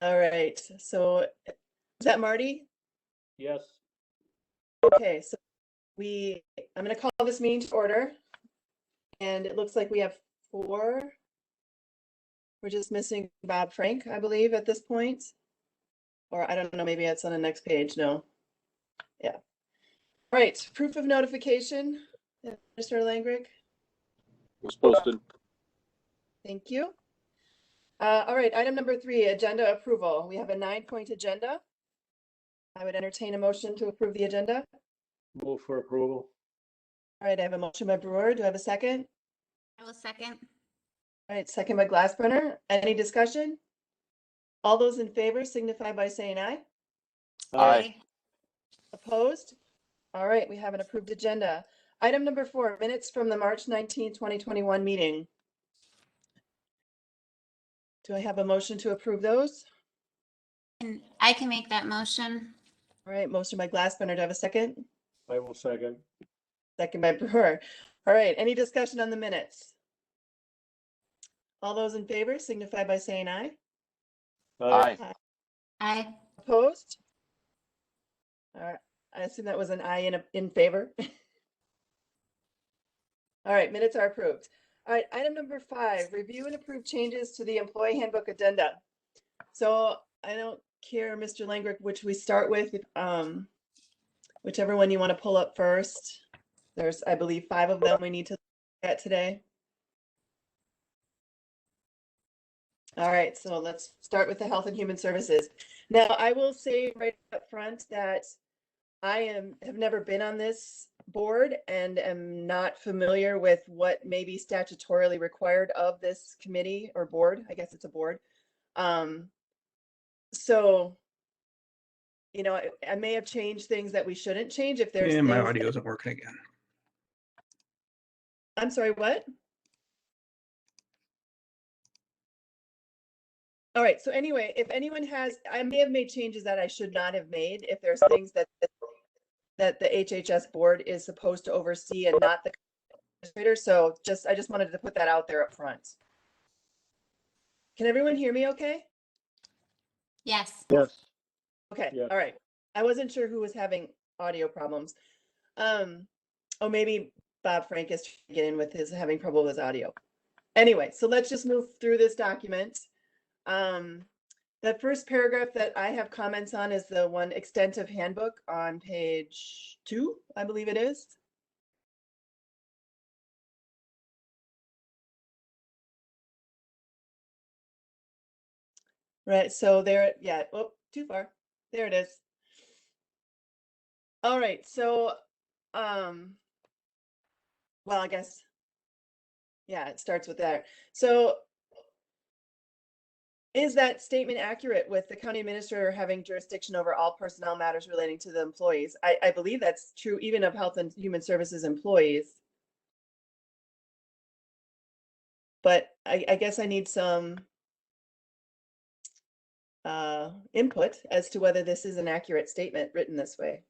All right, so is that Marty? Yes. Okay, so I'm going to call this meeting to order. And it looks like we have 4. We're just missing Bob Frank, I believe, at this point. Or I don't know, maybe it's on the next page. No. Yeah. All right, proof of notification, Mr. Langrick. Was posted. Thank you. All right, item number 3, agenda approval. We have a 9-point agenda. I would entertain a motion to approve the agenda. Move for approval. All right, I have a motion by Brewer. Do I have a second? I will second. All right, second by Glassbrenner. Any discussion? All those in favor signify by saying aye. Aye. Opposed? All right, we have an approved agenda. Item number 4, minutes from the March 19, 2021 meeting. Do I have a motion to approve those? And I can make that motion. All right, motion by Glassbrenner. Do I have a second? I will second. Second by Brewer. All right, any discussion on the minutes? All those in favor signify by saying aye. Aye. Aye. Opposed? All right, I assume that was an aye in favor. All right, minutes are approved. All right, item number 5, review and approve changes to the employee handbook addenda. So I don't care, Mr. Langrick, which we start with, whichever one you want to pull up first. There's, I believe, 5 of them we need to look at today. All right, so let's start with the Health and Human Services. Now, I will say right up front that I have never been on this board and am not familiar with what may be statutorily required of this committee or board. I guess it's a board. So, you know, I may have changed things that we shouldn't change if there's. And my audio isn't working again. I'm sorry, what? All right, so anyway, if anyone has, I may have made changes that I should not have made if there's things that the HHS board is supposed to oversee and not the administrator. So I just wanted to put that out there up front. Can everyone hear me okay? Yes. Yes. Okay, Yeah. all right. I wasn't sure who was having audio problems. Oh, maybe Bob Frank is trying to get in with his having trouble with his audio. Anyway, so let's just move through this document. The first paragraph that I have comments on is the one extensive handbook on page 2, I believe it is. Right, so there, yeah, oh, too far. There it is. All right, so, well, I guess, yeah, it starts with that. So, is that statement accurate with the county administrator having jurisdiction over all personnel matters relating to the employees? I believe that's true even of Health and Human Services employees. But I guess I need some input as to whether this is an accurate statement written this way.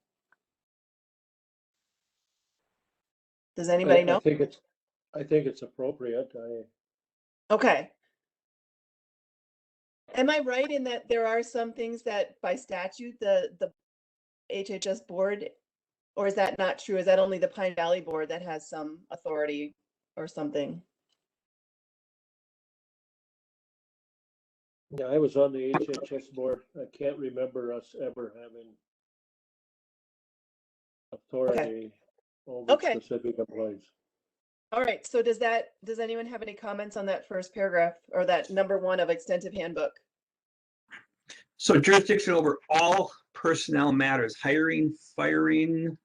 Does anybody know? I think it's appropriate. Okay. Am I right in that there are some things that by statute the HHS board, or is that not true? Is that only the Pine Valley board that has some authority or something? Yeah, I was on the HHS board. I can't remember us ever having authority over specific employees. All right, so does anyone have any comments on that first paragraph or that number 1 of extensive handbook? So jurisdiction over all personnel matters, hiring, firing.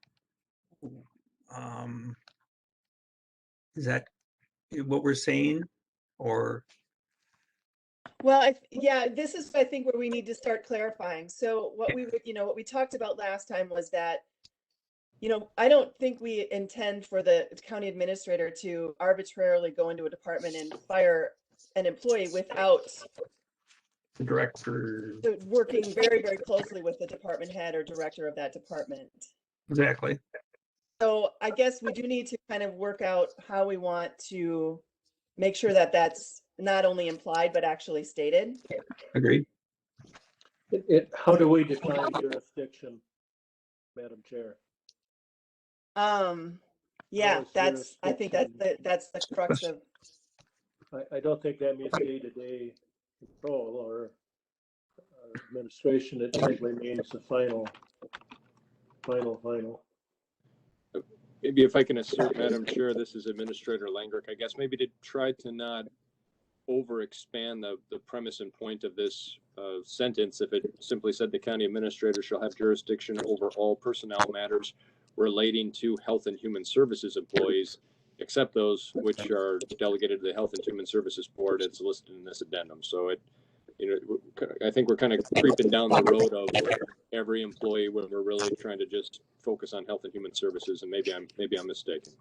Is that what we're saying, or? Well, yeah, this is, I think, where we need to start clarifying. So what we talked about last time was that, I don't think we intend for the county administrator to arbitrarily go into a department and fire an employee without The director. working very, very closely with the department head or director of that department. Exactly. So I guess we do need to kind of work out how we want to make sure that that's not only implied, but actually stated. Agreed. How do we define jurisdiction, Madam Chair? Yeah, is I think that's the crux of, I don't think that means day-to-day control or administration. It simply means the final. Maybe if I can assert, Madam Chair, this is Administrator Langrick, I guess maybe to try to not over expand the premise and point of this sentence. If it simply said the county administrator shall have jurisdiction over all personnel matters relating to health and human services employees, except those which are delegated to the Health and Human Services Board as listed in this addendum. So I think we're kind of creeping down the road of every employee when we're really trying to just focus on health and human services, and maybe I'm mistaken.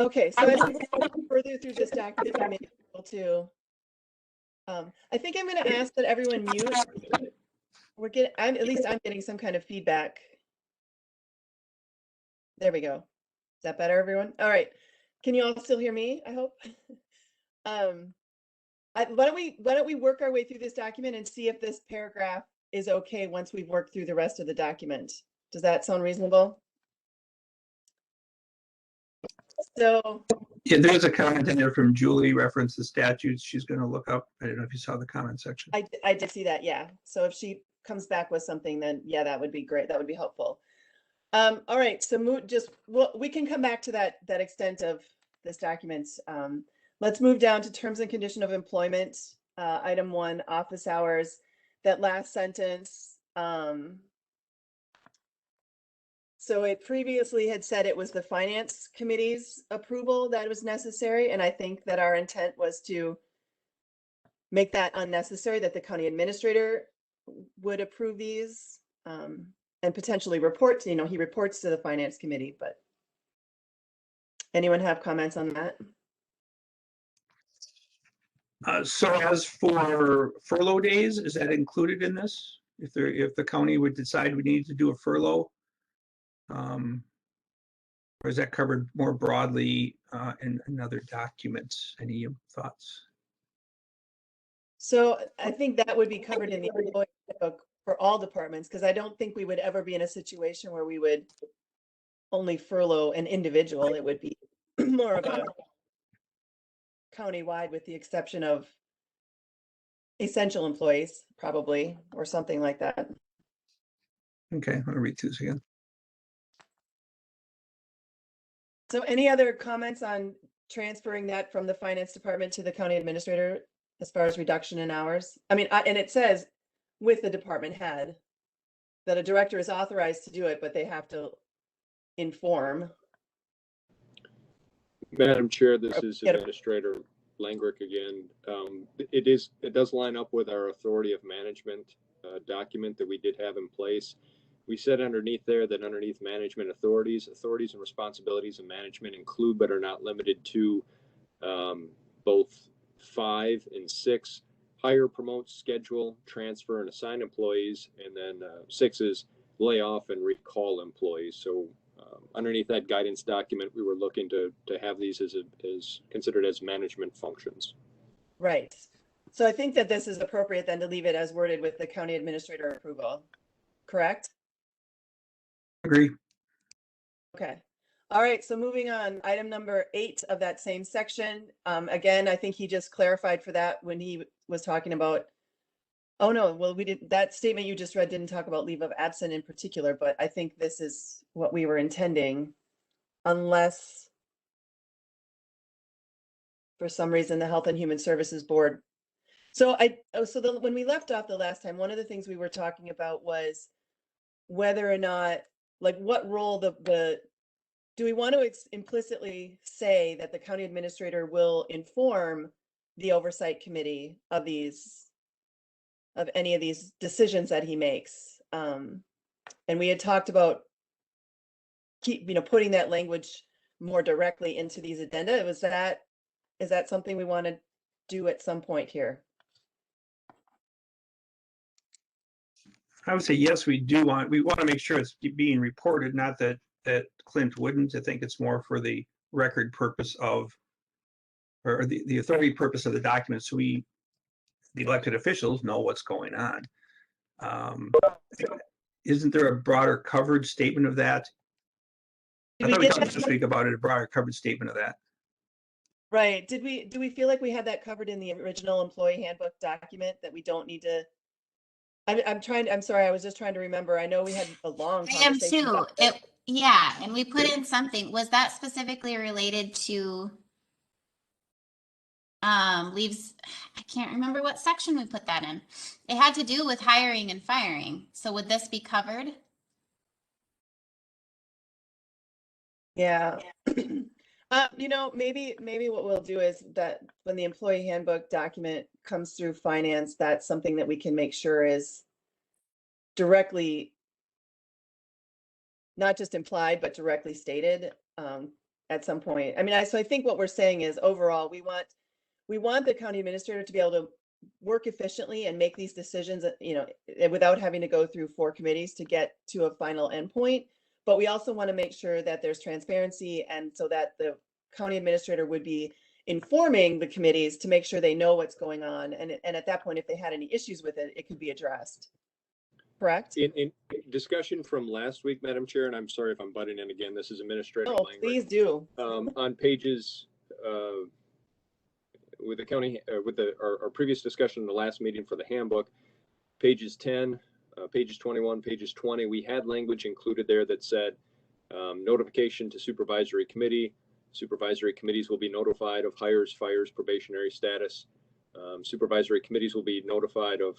okay, so as we go further through this document, we may be able to, I think I'm going to ask that everyone mute. At least I'm getting some kind of feedback. There we go. Is that better, everyone? All right. Can you all still hear me? I hope. Why don't we work our way through this document and see if this paragraph is okay once we've worked through the rest of the document. Does that sound reasonable? So Yeah, there's a comment in there from Julie, reference the statutes she's going to look up. I don't know if you saw the comment section. I did see that, yeah. So if she comes back with something, then yeah, that would be great. That would be helpful. All right, so we can come back to that extent of this document. Let's move down to terms and condition of employment. Item 1, office hours. That last sentence. So it previously had said it was the finance committee's approval that was necessary, and I think that our intent was to make that unnecessary, that the county administrator would approve these and potentially report to, he reports to the finance committee, but anyone have comments on that? So as for furlough days, is that included in this? If the county would decide we need to do a furlough, or is that covered more broadly in another document? Any thoughts? So I think that would be covered in the employee handbook for all departments, because I don't think we would ever be in a situation where we would only furlough an individual. It would be more of a countywide, with the exception of essential employees, probably, or something like that. Okay, I'm gonna read through this again. So any other comments on transferring that from the finance department to the county administrator as far as reduction in hours? I mean, and it says with the department head that a director is authorized to do it, but they have to inform. Madam Chair, this is Administrator Langrick again. It does line up with our authority of management document that we did have in place. We said underneath there that underneath management authorities and responsibilities of management include but are not limited to both 5 and 6, hire, promote, schedule, transfer, and assign employees, and then 6 is lay off and recall employees. So underneath that guidance document, we were looking to have these as considered as management functions. Right. So I think that this is appropriate then to leave it as worded with the county administrator approval, correct? Agree. Okay. All right. So moving on, item number 8 of that same section. Again, I think he just clarified for that when he was talking about, oh no, well, we didn't, that statement you just read didn't talk about leave of absence in particular, but I think this is what we were intending, unless for some reason the Health and Human Services Board. So when we left off the last time, one of the things we were talking about was whether or not, like, what role do we want to implicitly say that the county administrator will inform the oversight committee of any of these decisions that he makes? And we had talked about putting that language more directly into these addenda. Is that something we want to do at some point here? I would say yes, we want to make sure it's being reported, not that Clint wouldn't. I think it's more for the record purpose of, or the authority purpose of the document. So the elected officials know what's going on. Isn't there a broader coverage statement of that? Did I we thought we get talked that? this week about it, a broader coverage statement of that. Right. Do we feel like we had that covered in the original employee handbook document that we don't need to? I'm sorry, I was just trying to remember. I know we had a long I am conversation too. about this. Yeah, and we put in something. Was that specifically related to leaves? I can't remember what section we put that in. It had to do with hiring and firing. So would this be covered? Yeah. Maybe what we'll do is that when the employee handbook document comes through finance, that's something that we can make sure is directly, not just implied, but directly stated at some point. I mean, so I think what we're saying is overall, we want the county administrator to be able to work efficiently and make these decisions, without having to go through 4 committees to get to a final endpoint. But we also want to make sure that there's transparency, and so that the county administrator would be informing the committees to make sure they know what's going on. And at that point, if they had any issues with it, it could be addressed. Correct? In discussion from last week, Madam Chair, and I'm sorry if I'm butting in again, this is Administrator Oh, Langford. please do. On pages, with the county, our previous discussion in the last meeting for the handbook, pages 10, pages 21, pages 20, we had language included there that said notification to supervisory committee. Supervisory committees will be notified of hires, fires, probationary status. Supervisory committees will be notified of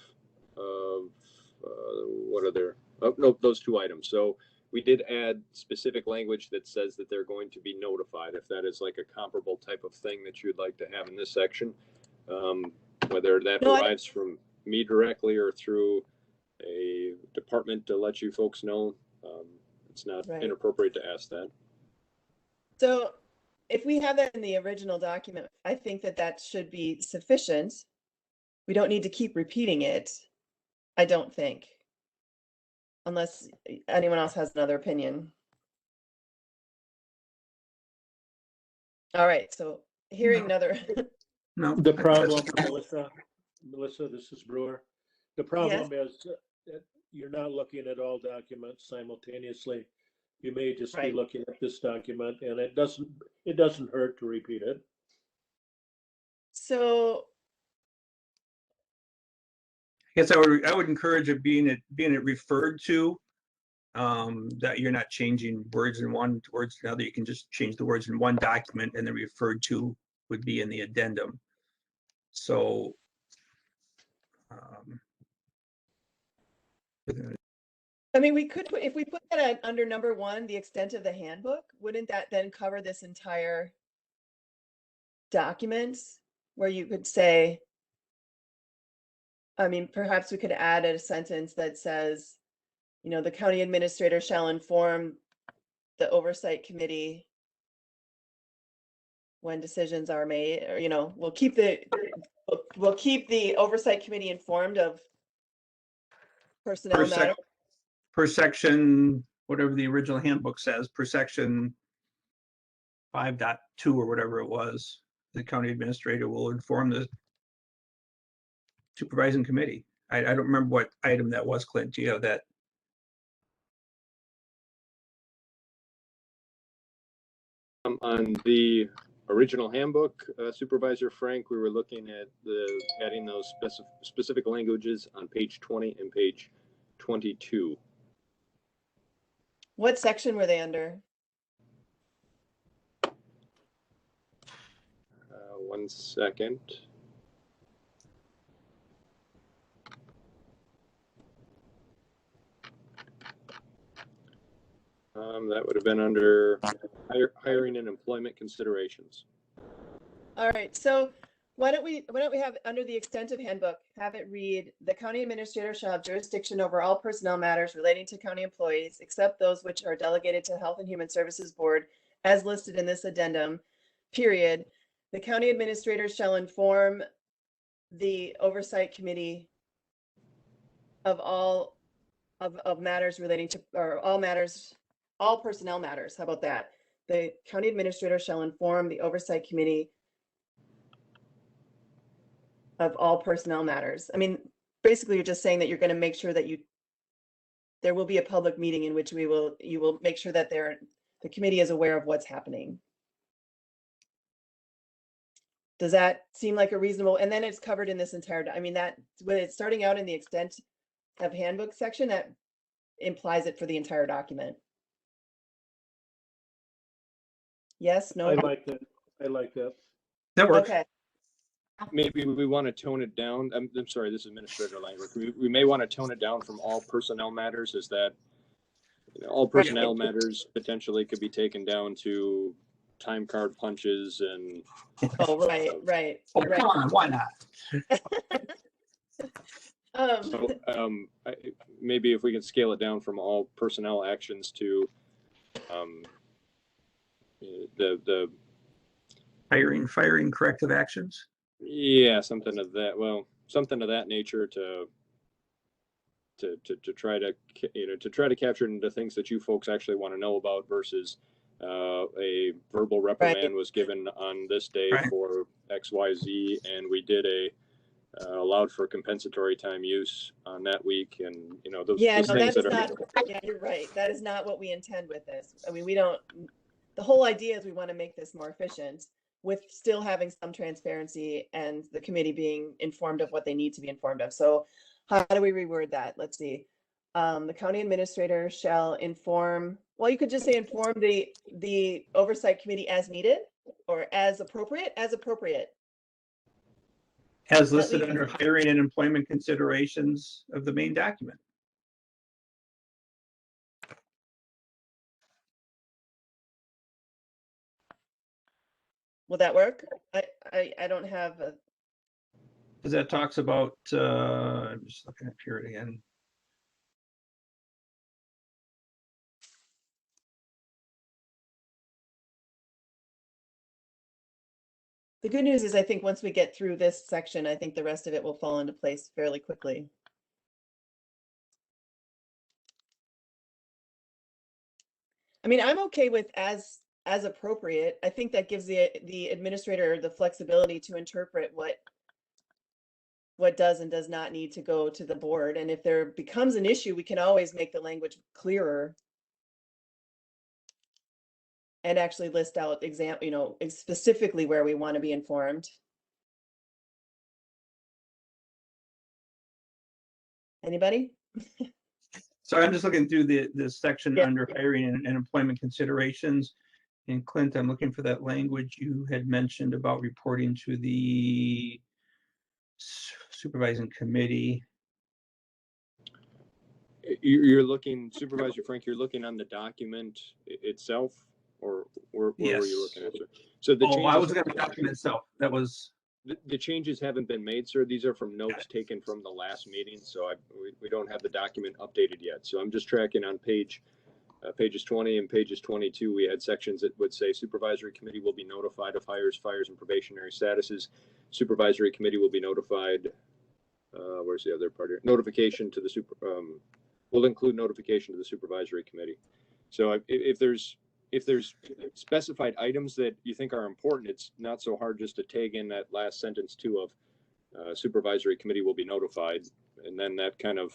what are there? Oh, no, those 2 items. So we did add specific language that says that they're going to be notified, if that is like a comparable type of thing that you'd like to have in this section. Whether that arrives from me directly or through a department to let you folks know, it's not inappropriate to ask that. So if we have that in the original document, I think that should be sufficient. We don't need to keep repeating it, I don't think. Unless anyone else has another opinion. All right, so hearing another. No. The problem, Melissa, this is Brewer. The problem is that you're not looking at all documents simultaneously. You may just be looking at this document, and it doesn't hurt to repeat it. So I guess I would encourage it being referred to, that you're not changing words in one to words in another. You can just change the words in one document, and the referred to would be in the addendum. So I mean, we could put, if we put that under number 1, the extent of the handbook, wouldn't that then cover this entire document, where you could say, I mean, perhaps we could add a sentence that says, the county administrator shall inform the oversight committee when decisions are made, or, we'll keep the oversight committee informed of personnel matters. per section, whatever the original handbook says, per section 5.2 or whatever it was, the county administrator will inform the supervising committee. I don't remember what item that was, Clint. Do you have that? On the original handbook, Supervisor Frank, we were looking at adding those specific languages on page 20 and page 22. What section were they under? One second. That would have been under hiring and employment considerations. All right, so why don't we have under the extent of handbook, have it read, the county administrator shall have jurisdiction over all personnel matters relating to county employees, except those which are delegated to Health and Human Services Board as listed in this addendum, period. The county administrator shall inform the oversight committee of all of matters relating to, or all personnel matters. How about that? The county administrator shall inform the oversight committee of all personnel matters. I mean, basically you're just saying that you're going to make sure that there will be a public meeting in which you will make sure that the committee is aware of what's happening. Does that seem like a reasonable, and then it's covered in this entire, I mean, that, when it's starting out in the extent of handbook section, that implies it for the entire document. Yes, no? I like that. I like that. That works. Okay, Maybe we want to tone it down. I'm sorry, this is administrator language. We may want to tone it down from all personnel matters. Is that, all personnel matters potentially could be taken down to time card punches and. oh, right. Oh, come on, why not? Maybe if we can scale it down from all personnel actions to the Hiring, firing, corrective actions. yeah, something of that nature to try to capture into things that you folks actually want to know about versus a verbal reprimand was given on this day for XYZ, and we did allowed for compensatory time use on that week, and those Yeah, those no, things that is that are not, yeah, you're right. That is not what we intend with this. I mean, the whole idea is we want to make this more efficient with still having some transparency and the committee being informed of what they need to be informed of. So how do we reword that? Let's see. The county administrator shall inform, well, you could just say inform the oversight committee as needed or as appropriate, As At listed least- under hiring and employment considerations of the main document. Will that work? I don't have a, Because that talks about, I'm just looking at here again. the good news is I think once we get through this section, I think the rest of it will fall into place fairly quickly. I mean, I'm okay with as appropriate. I think that gives the administrator the flexibility to interpret what does and does not need to go to the board. And if there becomes an issue, we can always make the language clearer and actually list out specifically where we want to be informed. Anybody? So I'm just looking through the section Yeah. under hiring and employment considerations. And Clint, I'm looking for that language you had mentioned about reporting to the supervising committee. you're looking, Supervisor Frank, you're looking on the document itself, or where were Yes. you looking at, sir? So the Oh, I was changes, looking at the document itself. That was, the changes haven't been made, sir. These are from notes taken from the last meeting, so we don't have the document updated yet. So I'm just tracking on pages 20 and pages 22. We had sections that would say supervisory committee will be notified of hires, fires, and probationary statuses. Supervisory committee will be notified. Where's the other part here? Notification to the will include notification to the supervisory committee. So if there's specified items that you think are important, it's not so hard just to tag in that last sentence too of supervisory committee will be notified, and then that kind of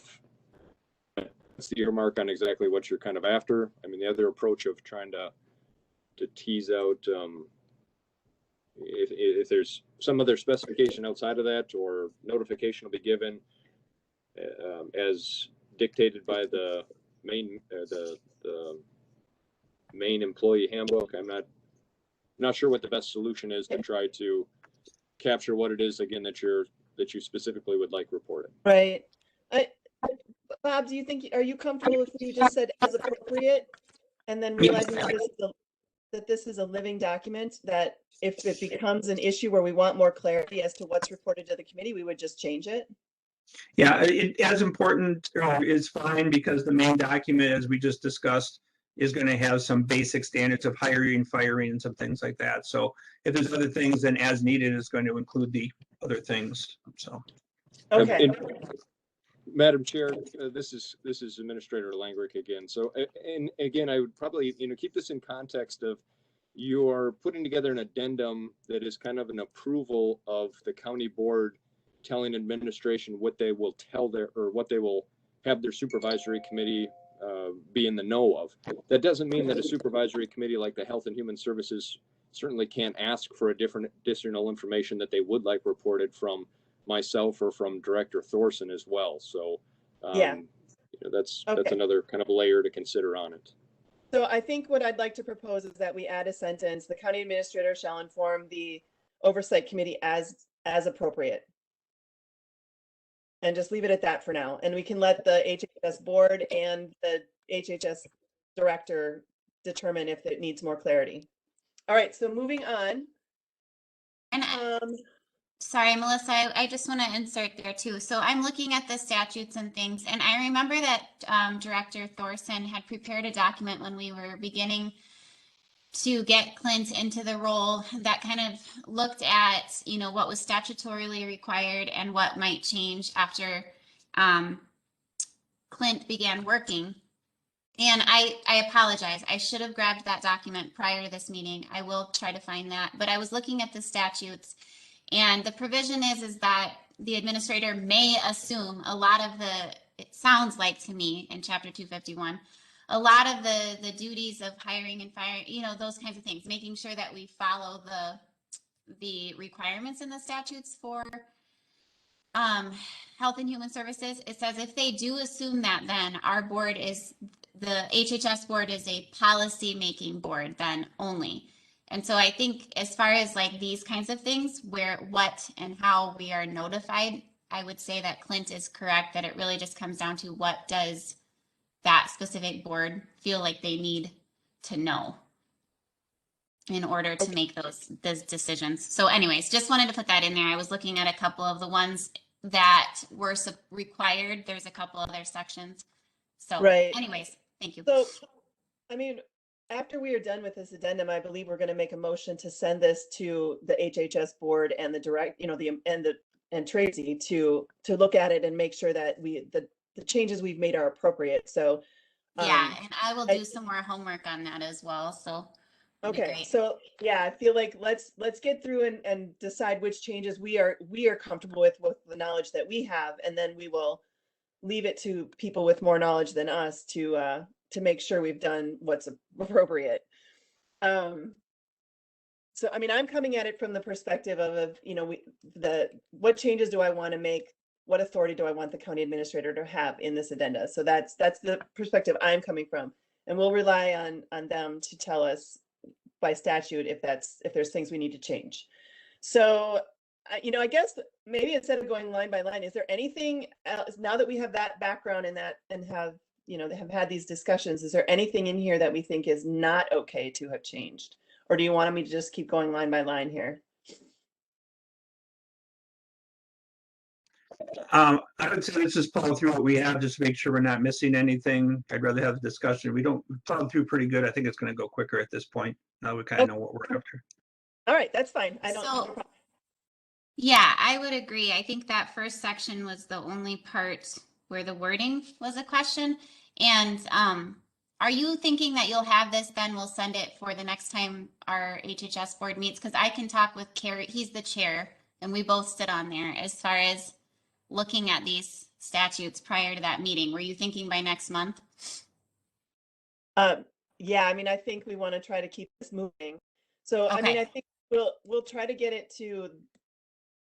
that's the earmark on exactly what you're kind of after. I mean, the other approach of trying to tease out if there's some other specification outside of that, or notification will be given as dictated by the main main employee handbook. I'm not sure what the best solution is to try to capture what it is again that you specifically would like reported. Right. Bob, are you comfortable if you just said as appropriate and then realizing that this is a living document, that if it becomes an issue where we want more clarity as to what's reported to the committee, we would just change it? yeah, as important is fine, because the main document, as we just discussed, is going to have some basic standards of hiring, firing, and some things like that. So if there's other things, then as needed is going to include the other things. So. Okay. And Madam Chair, this is Administrator Langrick again. So, and again, I would probably keep this in context of you're putting together an addendum that is kind of an approval of the county board telling administration what they will tell their, or what they will have their supervisory committee be in the know of. That doesn't mean that a supervisory committee like the Health and Human Services certainly can't ask for additional information that they would like reported from myself or from Director Thorson as well. So Yeah. that's Okay. another kind of layer to consider on it. So I think what I'd like to propose is that we add a sentence: the county administrator shall inform the oversight committee as appropriate. And just leave it at that for now. And we can let the HHS board and the HHS director determine if it needs more clarity. All right, so moving on. And sorry, Melissa, I just want to insert there too. So I'm looking at the statutes and things, and I remember that Director Thorson had prepared a document when we were beginning to get Clint into the role that kind of looked at, you know, what was statutorily required and what might change after Clint began working. And I apologize. I should have grabbed that document prior to this meeting. I will try to find that. But I was looking at the statutes, and the provision is that the administrator may assume a lot of it sounds like to me in Chapter 251, a lot of the duties of hiring and firing, you know, those kinds of things, making sure that we follow the requirements in the statutes for Health and Human Services. It says if they do assume that, then our board is, the HHS board is a policy making board then only. And so I think as far as like these kinds of things, where, what, and how we are notified, I would say that Clint is correct, that it really just comes down to what does that specific board feel like they need to know in order to make those decisions. So anyways, just wanted to put that in there. I was looking at a couple of the ones that were required. There's a couple other sections. So Right. anyways, thank you. So, I mean, after we are done with this addendum, I believe we're going to make a motion to send this to the HHS board and the direct, you know, and Tracy to look at it and make sure that the changes we've made are appropriate. So yeah, and I will do some more homework on that as well. So okay, so yeah, I feel like let's get through and decide which changes we are comfortable with the knowledge that we have, and then we will leave it to people with more knowledge than us to make sure we've done what's appropriate. So I mean, I'm coming at it from the perspective of, you know, what changes do I want to make? What authority do I want the county administrator to have in this addenda? So that's the perspective I'm coming from, and we'll rely on them to tell us by statute if there's things we need to change. So, you know, I guess maybe instead of going line by line, is there anything else, now that we have that background and have, you know, they have had these discussions, is there anything in here that we think is not okay to have changed? Or do you want me to just keep going line by line here? I would say let's just plow through what we have, just to make sure we're not missing anything. I'd rather have a discussion. We plowed through pretty good. I think it's going to go quicker at this point. Now we kind of know what we're after. All right, that's fine. I don't. So, yeah, I would agree. I think that first section was the only part where the wording was a question. And are you thinking that you'll have this, then we'll send it for the next time our HHS board meets? Because I can talk with Carrie, he's the chair, and we both sit on there as far as looking at these statutes prior to that meeting. Were you thinking by next month? Yeah, I mean, I think we want to try to keep this moving. So, I mean, I think we'll try to get it to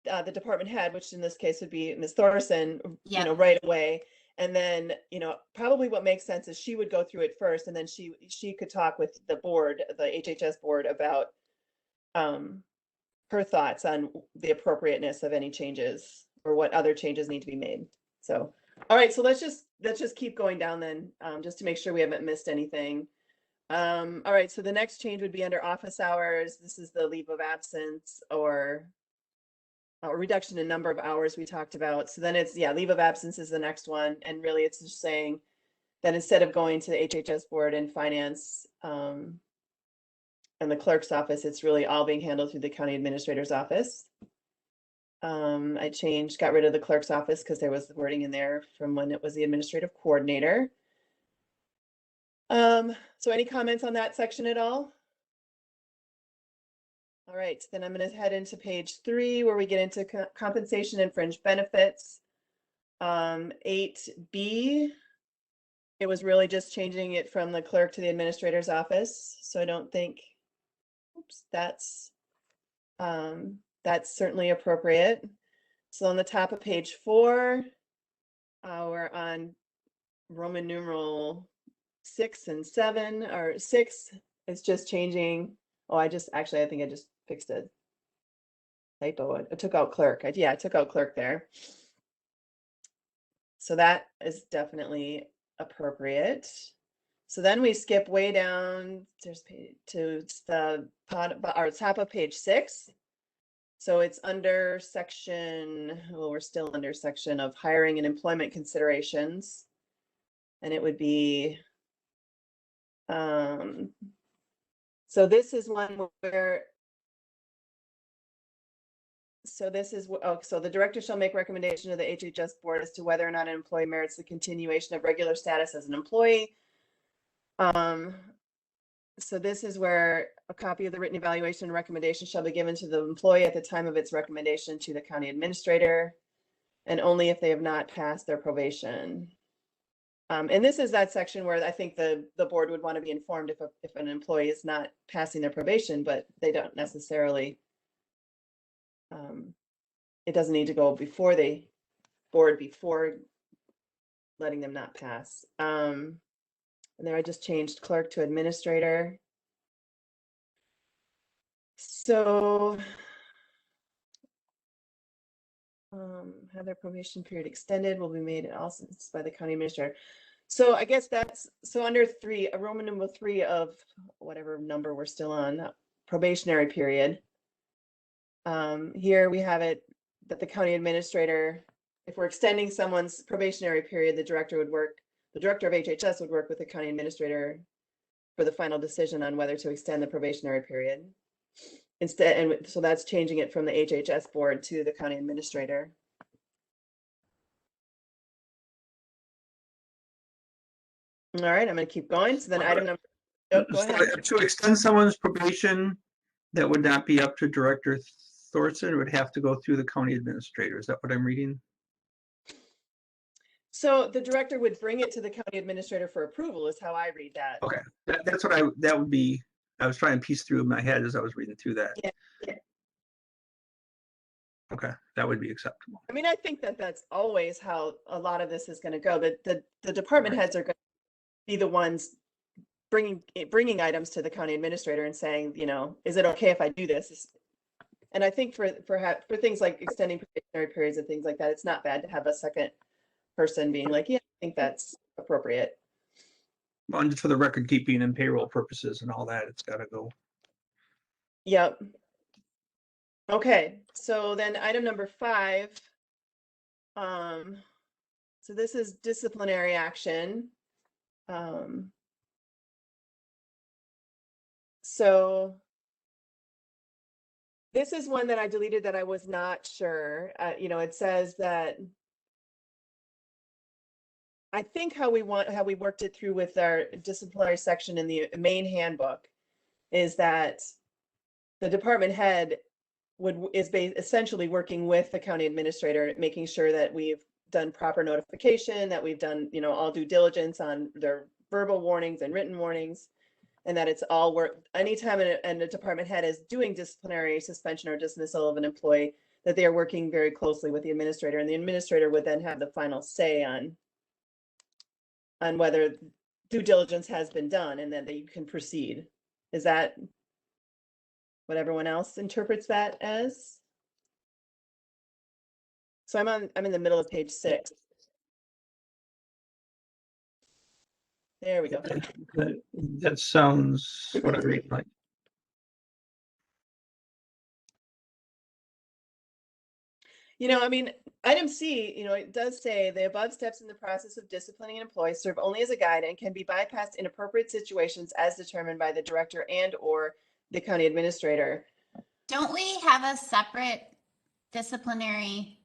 the department head, which in this case would be Ms. Thorson, you know, right away. And then, you know, probably what makes sense is she would go through it first, and then she could talk with the board, the HHS board, about her thoughts on the appropriateness of any changes or what other changes need to be made. So, all right, so let's just keep going down then, just to make sure we haven't missed anything. All right, so the next change would be under office hours. This is the leave of absence or reduction in number of hours we talked about. So then it's, yeah, leave of absence is the next one. And really it's just saying that instead of going to the HHS board and finance and the clerk's office, it's really all being handled through the county administrator's office. I got rid of the clerk's office because there was the wording in there from when it was the administrative coordinator. So any comments on that section at all? All right, then I'm going to head into page 3 where we get into compensation and fringe benefits. 8B, it was really just changing it from the clerk to the administrator's office. So I don't think, oops, that's certainly appropriate. So on the top of page 4, we're on Roman numeral 6 and 7, or 6 is just changing. Oh, I think I just fixed a typo. I took out clerk. I took out clerk there. So that is definitely appropriate. So then we skip way down to the top of page 6. So it's under section, well, we're still under section of hiring and employment considerations. And it would be, so this is one where, so the director shall make recommendation to the HHS board as to whether or not an employee merits the continuation of regular status as an employee. So this is where a copy of the written evaluation and recommendation shall be given to the employee at the time of its recommendation to the county administrator, and only if they have not passed their probation. And this is that section where I think the board would want to be informed if an employee is not passing their probation, but they don't necessarily, it doesn't need to go before before letting them not pass. And there I just changed clerk to administrator. So have their probation period extended will be made also by the county administrator. So I guess that's, so under 3, a Roman numeral 3 of whatever number we're still on, probationary period. Here we have it that the county administrator, if we're extending someone's probationary period, the director of HHS would work with the county administrator for the final decision on whether to extend the probationary period. Instead, and so that's changing it from the HHS board to the county administrator. All right, I'm going to keep going. So then item number, go ahead. To extend someone's probation, that would not be up to Director Thorson. It would have to go through the county administrator. Is that what I'm reading? So the director would bring it to the county administrator for approval is how I read that. Okay, that's what that would be. I was trying to piece through in my head as I was reading through that. Yeah. Okay, that would be acceptable. I mean, I think that's always how a lot of this is going to go. The department heads are going to be the ones bringing items to the county administrator and saying, is it okay if I do this? And I think for things like extending probationary periods and things like that, it's not bad to have a second person being like, yeah, I think that's appropriate. Well, and for the record keeping and payroll purposes and all that, it's got to go. Yep. Okay, so then item number 5. So this is disciplinary action. So this is one that I deleted that I was not sure. It says that I think how we worked it through with our disciplinary section in the main handbook is that the department head is essentially working with the county administrator, making sure that we've done proper notification, that we've done, all due diligence on their verbal warnings and written warnings, and that it's all work. Anytime a department head is doing disciplinary suspension or dismissal of an employee, that they are working very closely with the administrator, and the administrator would then have the final say on whether due diligence has been done and then that you can proceed. Is that what everyone else interprets that as? So I'm in the middle of page 6. There we go. That sounds what I read like. Item C, it does say the above steps in the process of disciplining an employee serve only as a guide and can be bypassed in appropriate situations as determined by the director and/or the county administrator. Don't we have a separate disciplinary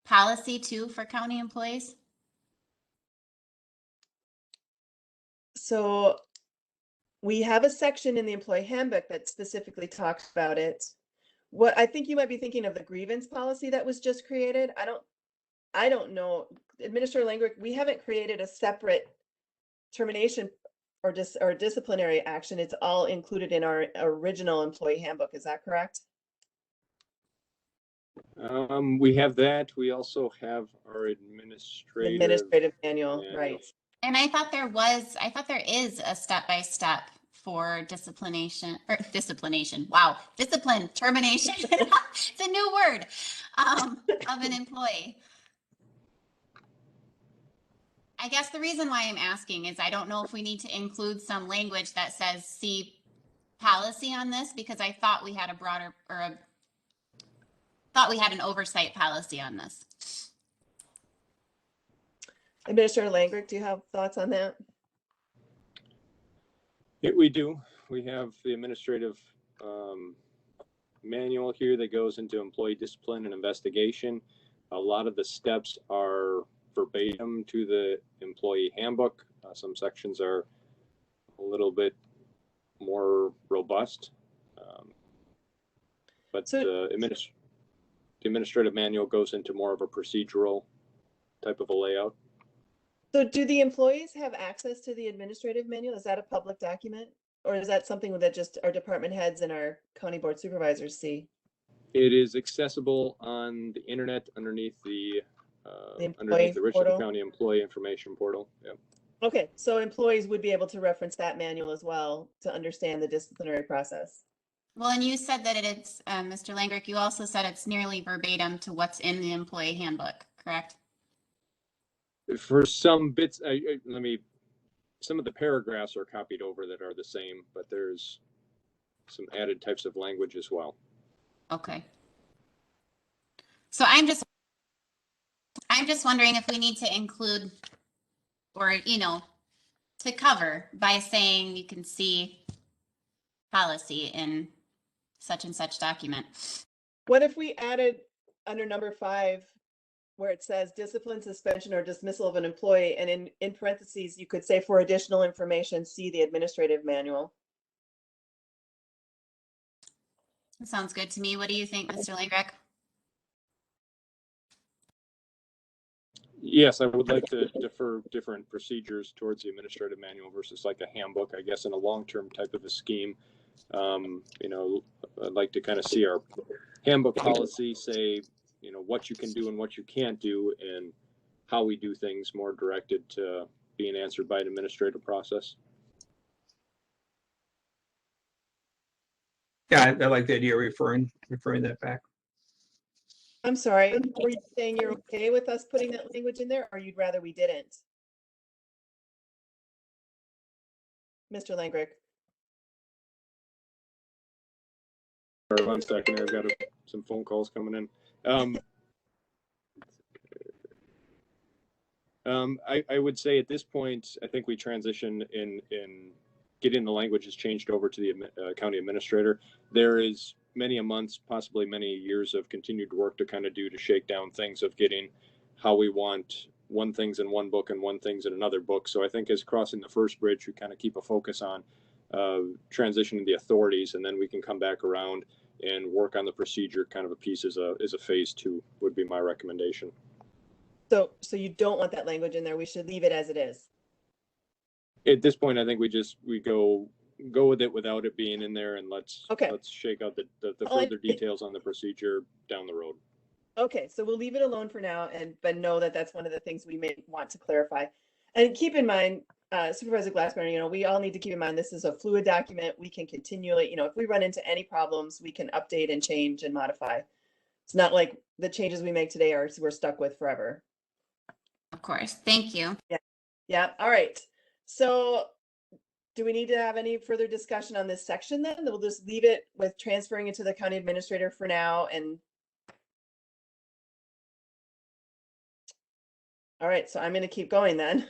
policy too for county employees? So we have a section in the employee handbook that specifically talks about it. What I think you might be thinking of the grievance policy that was just created. I don't know. Administrator Langrick, we haven't created a separate termination or disciplinary action. It's all included in our original employee handbook. Is that correct? We have that. We also have our Administrative manual, right? And I thought there is a step-by-step for disciplination. Wow, discipline, termination. It's a new word of an employee. I guess the reason why I'm asking is I don't know if we need to include some language that says see policy on this, because I thought we had a broader thought we had an oversight policy on this. Administrator Langrick, do you have thoughts on that? Yeah, we do. We have the administrative manual here that goes into employee discipline and investigation. A lot of the steps are verbatim to the employee handbook. Some sections are a little bit more robust. But the administrative manual goes into more of a procedural type of a layout. So do the employees have access to the administrative manual? Is that a public document? Or is that something that just our department heads and our county board supervisors see? It is accessible on the internet underneath the Richland portal? County Employee Information Portal. Yep. Okay, so employees would be able to reference that manual as well to understand the disciplinary process. Well, and you said that it's, Mr. Langrick, you also said it's nearly verbatim to what's in the employee handbook, correct? For some bits, some of the paragraphs are copied over that are the same, but there's some added types of language as well. Okay. So I'm just wondering if we need to include, or, to cover by saying you can see policy in such and such document. What if we added under number 5, where it says discipline, suspension, or dismissal of an employee, and in parentheses, you could say for additional information, see the administrative manual. That sounds good to me. What do you think, Mr. Langrick? Yes, I would like to defer different procedures towards the administrative manual versus like a handbook, I guess, in a long-term type of a scheme. I'd like to kind of see our handbook policy say, what you can do and what you can't do, and how we do things more directed to being answered by an administrative process. Yeah, I like the idea of referring that back. I'm sorry, were you saying you're okay with us putting that language in there, or you'd rather we didn't? Mr. Langrick. Sorry, 1 second here. I've got some phone calls coming in. I would say at this point, I think we transition in getting the languages changed over to the county administrator. There is many a months, possibly many years of continued work to kind of do to shake down things of getting how we want one thing's in one book and one thing's in another book. So I think as crossing the first bridge, we kind of keep a focus on transitioning the authorities, and then we can come back around and work on the procedure kind of a piece as a phase 2 would be my recommendation. So you don't want that language in there. We should leave it as it is. At this point, I think we go with it without it being in there, and let's shake out the further details on the procedure down the road. Okay, so we'll leave it alone for now, but know that that's one of the things we may want to clarify. And keep in mind, Supervisor Glassburn, we all need to keep in mind this is a fluid document. We can continually, if we run into any problems, we can update and change and modify. It's not like the changes we make today we're stuck with forever. Of course. Thank you. Yeah. All right. So do we need to have any further discussion on this section then? We'll just leave it with transferring it to the county administrator for now. And all right, so I'm going to keep going then.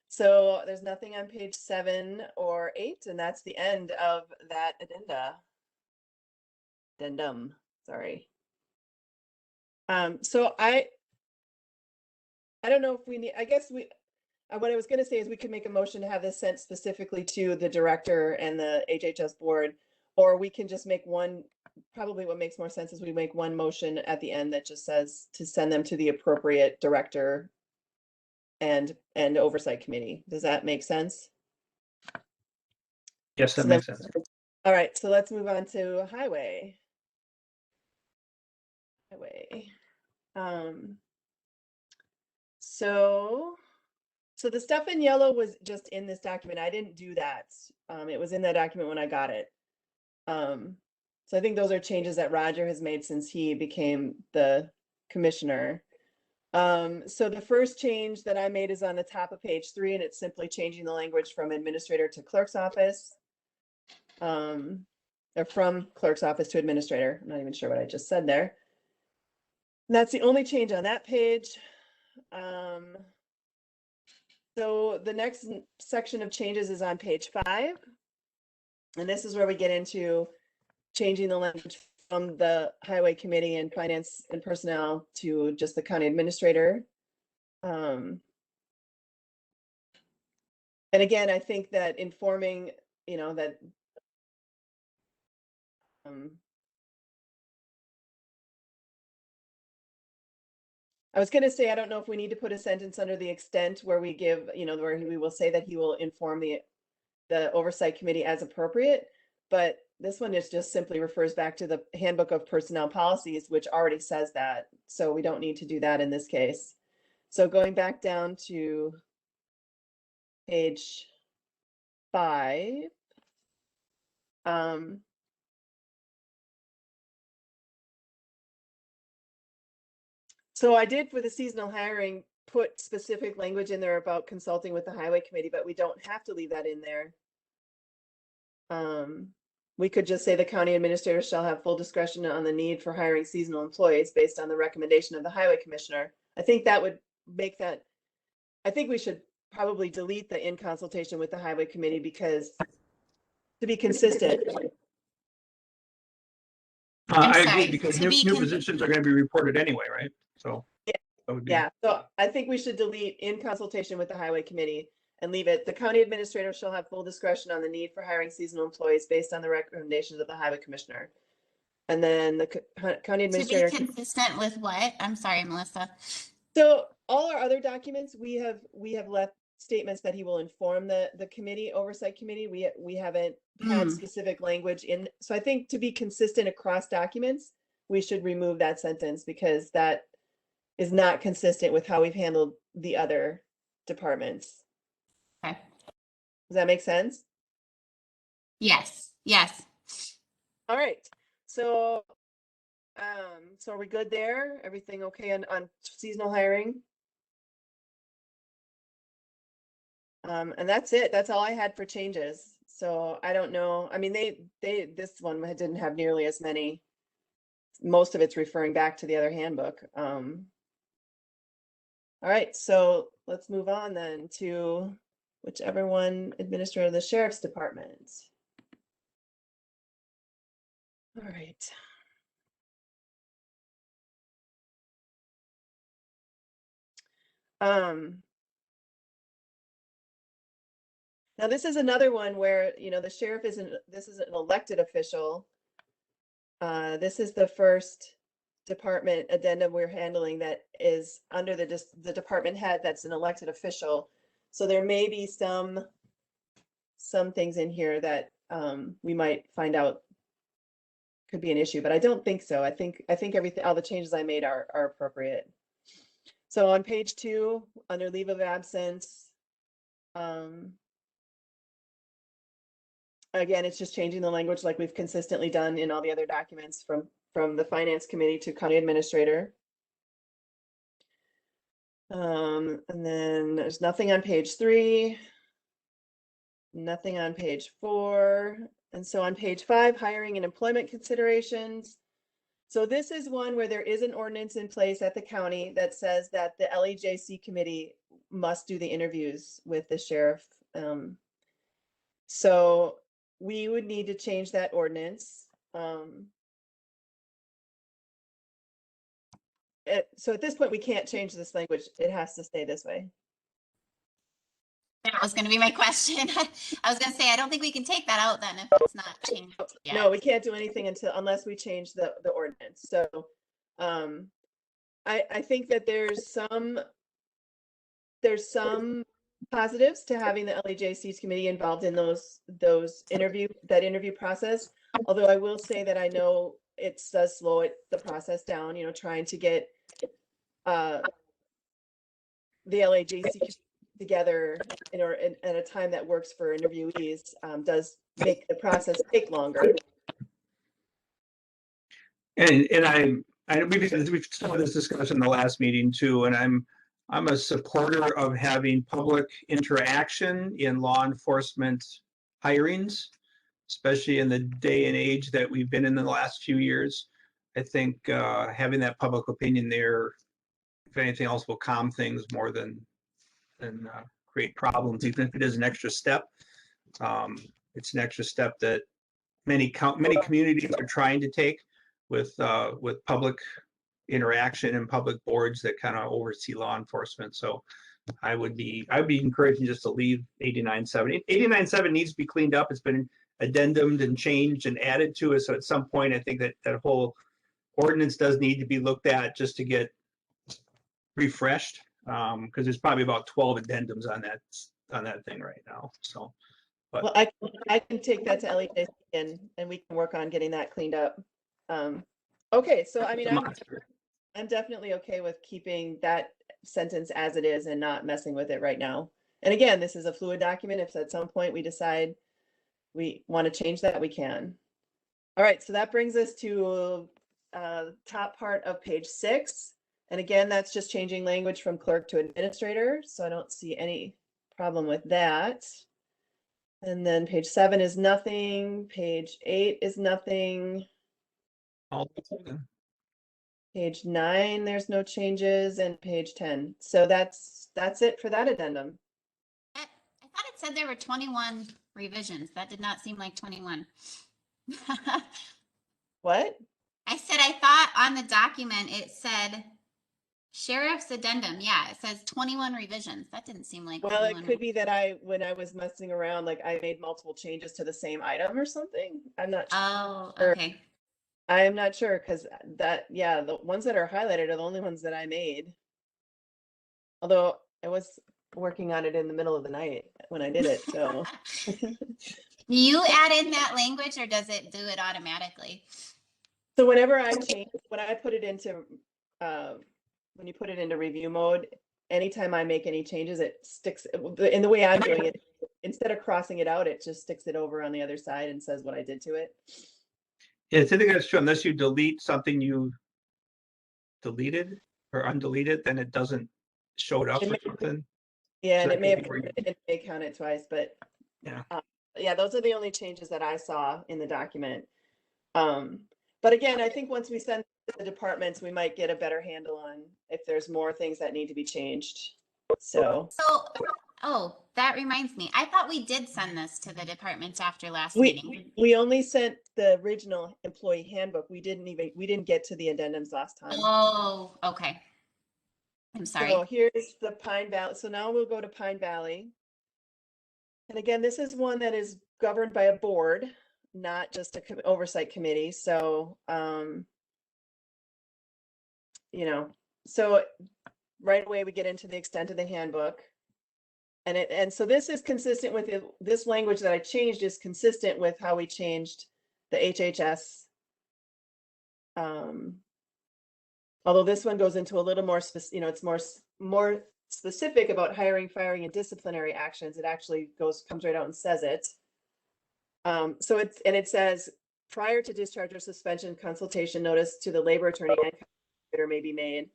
So there's nothing on page 7 or 8, and that's the end of that addendum. Sorry. So I don't know if we need, I guess what I was gonna say is we could make a motion to have this sent specifically to the director and the HHS board, or we can just make one, probably what makes more sense is we make one motion at the end that just says to send them to the appropriate director and oversight committee. Does that make sense? Yes, that So makes then- sense. All right, so let's move on to highway. So the stuff in yellow was just in this document. I didn't do that. It was in that document when I got it. So I think those are changes that Roger has made since he became the commissioner. So the first change that I made is on the top of page 3, and it's simply changing the language from administrator to clerk's office. Or from clerk's office to administrator. I'm not even sure what I just said there. And that's the only change on that page. So the next section of changes is on page 5. And this is where we get into changing the language from the highway committee and finance and personnel to just the county administrator. And again, I think that informing, that I was going to say, I don't know if we need to put a sentence under the extent where we give, where we will say that he will inform the oversight committee as appropriate. But this one is just simply refers back to the handbook of personnel policies, which already says that. So we don't need to do that in this case. So going back down to page 5. So I did for the seasonal hiring, put specific language in there about consulting with the highway committee, but we don't have to leave that in there. We could just say the county administrator shall have full discretion on the need for hiring seasonal employees based on the recommendation of the highway commissioner. I think that would make that, I think we should probably delete the in consultation with the highway committee because to be consistent. I sorry, agree because to be new con- positions are going to be reported anyway, right? So. that would be- Yeah, so I think we should delete in consultation with the highway committee and leave it. The county administrator shall have full discretion on the need for hiring seasonal employees based on the recommendations of the highway commissioner. And then the county to be administrator. consistent with what? I'm sorry, Melissa. So all our other documents, we have left statements that he will inform the committee, oversight committee. We haven't had specific language in. So I think to be consistent across documents, we should remove that sentence because that is not consistent with how we've handled the other departments. Okay. Does that make sense? Yes. All right. So so are we good there? Everything okay on seasonal hiring? And that's it. That's all I had for changes. So I don't know. I mean, this one didn't have nearly as many. Most of it's referring back to the other handbook. All right, so let's move on then to whichever one administrator of the sheriff's department. All right. Now this is another one where, the sheriff this is an elected official. This is the first department addendum we're handling that is under the department head that's an elected official. So there may be some things in here that we might find out could be an issue, but I don't think so. I think everything, all the changes I made are appropriate. So on page 2, under leave of absence, again, it's just changing the language like we've consistently done in all the other documents from the finance committee to county administrator. And then there's nothing on page 3, nothing on page 4. And so on page 5, hiring and employment considerations. So this is one where there is an ordinance in place at the county that says that the LEJC committee must do the interviews with the sheriff. So we would need to change that ordinance. So at this point, we can't change this language. It has to stay this way. That was going to be my question. I was going to say, I don't think we can take that out then if it's not changed yet. No, we can't do anything unless we change the ordinance. So, I think that there's some positives to having the LEJC's committee involved in that interview process. Although I will say that I know it does slow the process down, trying to get the LAJC together at a time that works for interviewees does make the process take longer. And we've started this discussion in the last meeting too, and I'm a supporter of having public interaction in law enforcement hirings, especially in the day and age that we've been in the last few years. I think having that public opinion there, if anything else, will calm things more than create problems, even if it is an extra step. It's an extra step that many communities are trying to take with public interaction and public boards that kind of oversee law enforcement. So I'd be encouraging just to leave 89.7. 89.7 needs to be cleaned up. It's been addendumed and changed and added to it. So at some point, I think that whole ordinance does need to be looked at just to get refreshed. Because there's probably about 12 addendums on that thing right now. So, but Well, I can take that to LEJC and we can work on getting that cleaned up. Okay, so I mean, I'm definitely okay with keeping that sentence as it is and not messing with it right now. And again, this is a fluid document. If at some point we decide we want to change that, we can. All right, so that brings us to top part of page 6. And again, that's just changing language from clerk to administrator. So I don't see any problem with that. And then page 7 is nothing. Page 8 is nothing. Page 9, there's no changes, and page 10. So that's it for that addendum. I thought it said there were 21 revisions. That did not seem like 21. What? I said, I thought on the document it said sheriff's addendum. Yeah, it says 21 revisions. That didn't seem like Well, it 21. could be that when I was messing around, like I made multiple changes to the same item or something. I'm not Oh, sure. okay. I'm not sure because the ones that are highlighted are the only ones that I made. Although I was working on it in the middle of the night when I did it, so. Do you add in that language or does it do it automatically? So whenever I put it into, when you put it into review mode, anytime I make any changes, it sticks, in the way I'm doing it, instead of crossing it out, it just sticks it over on the other side and says what I did to it. Yeah, I think that's true. Unless you delete something you deleted or undeleted, then it doesn't show it up or something. Yeah, So and it may count it twice, but Yeah. Yeah, those are the only changes that I saw in the document. But again, I think once we send to the departments, we might get a better handle on if there's more things that need to be changed. So, Oh, that reminds me. I thought we did send this to the departments after last meeting. we only sent the original employee handbook. We didn't get to the addendums last time. Oh, okay. I'm sorry. So here's the Pine Valley. So now we'll go to Pine Valley. And again, this is one that is governed by a board, not just a oversight committee. So, so right away we get into the extent of the handbook. And so this is consistent with this language that I changed is consistent with how we changed the HHS. Although this one goes into a little more it's more specific about hiring, firing, and disciplinary actions. It actually comes right out and says it. So it says prior to discharge or suspension, consultation notice to the labor attorney and contractor may be made.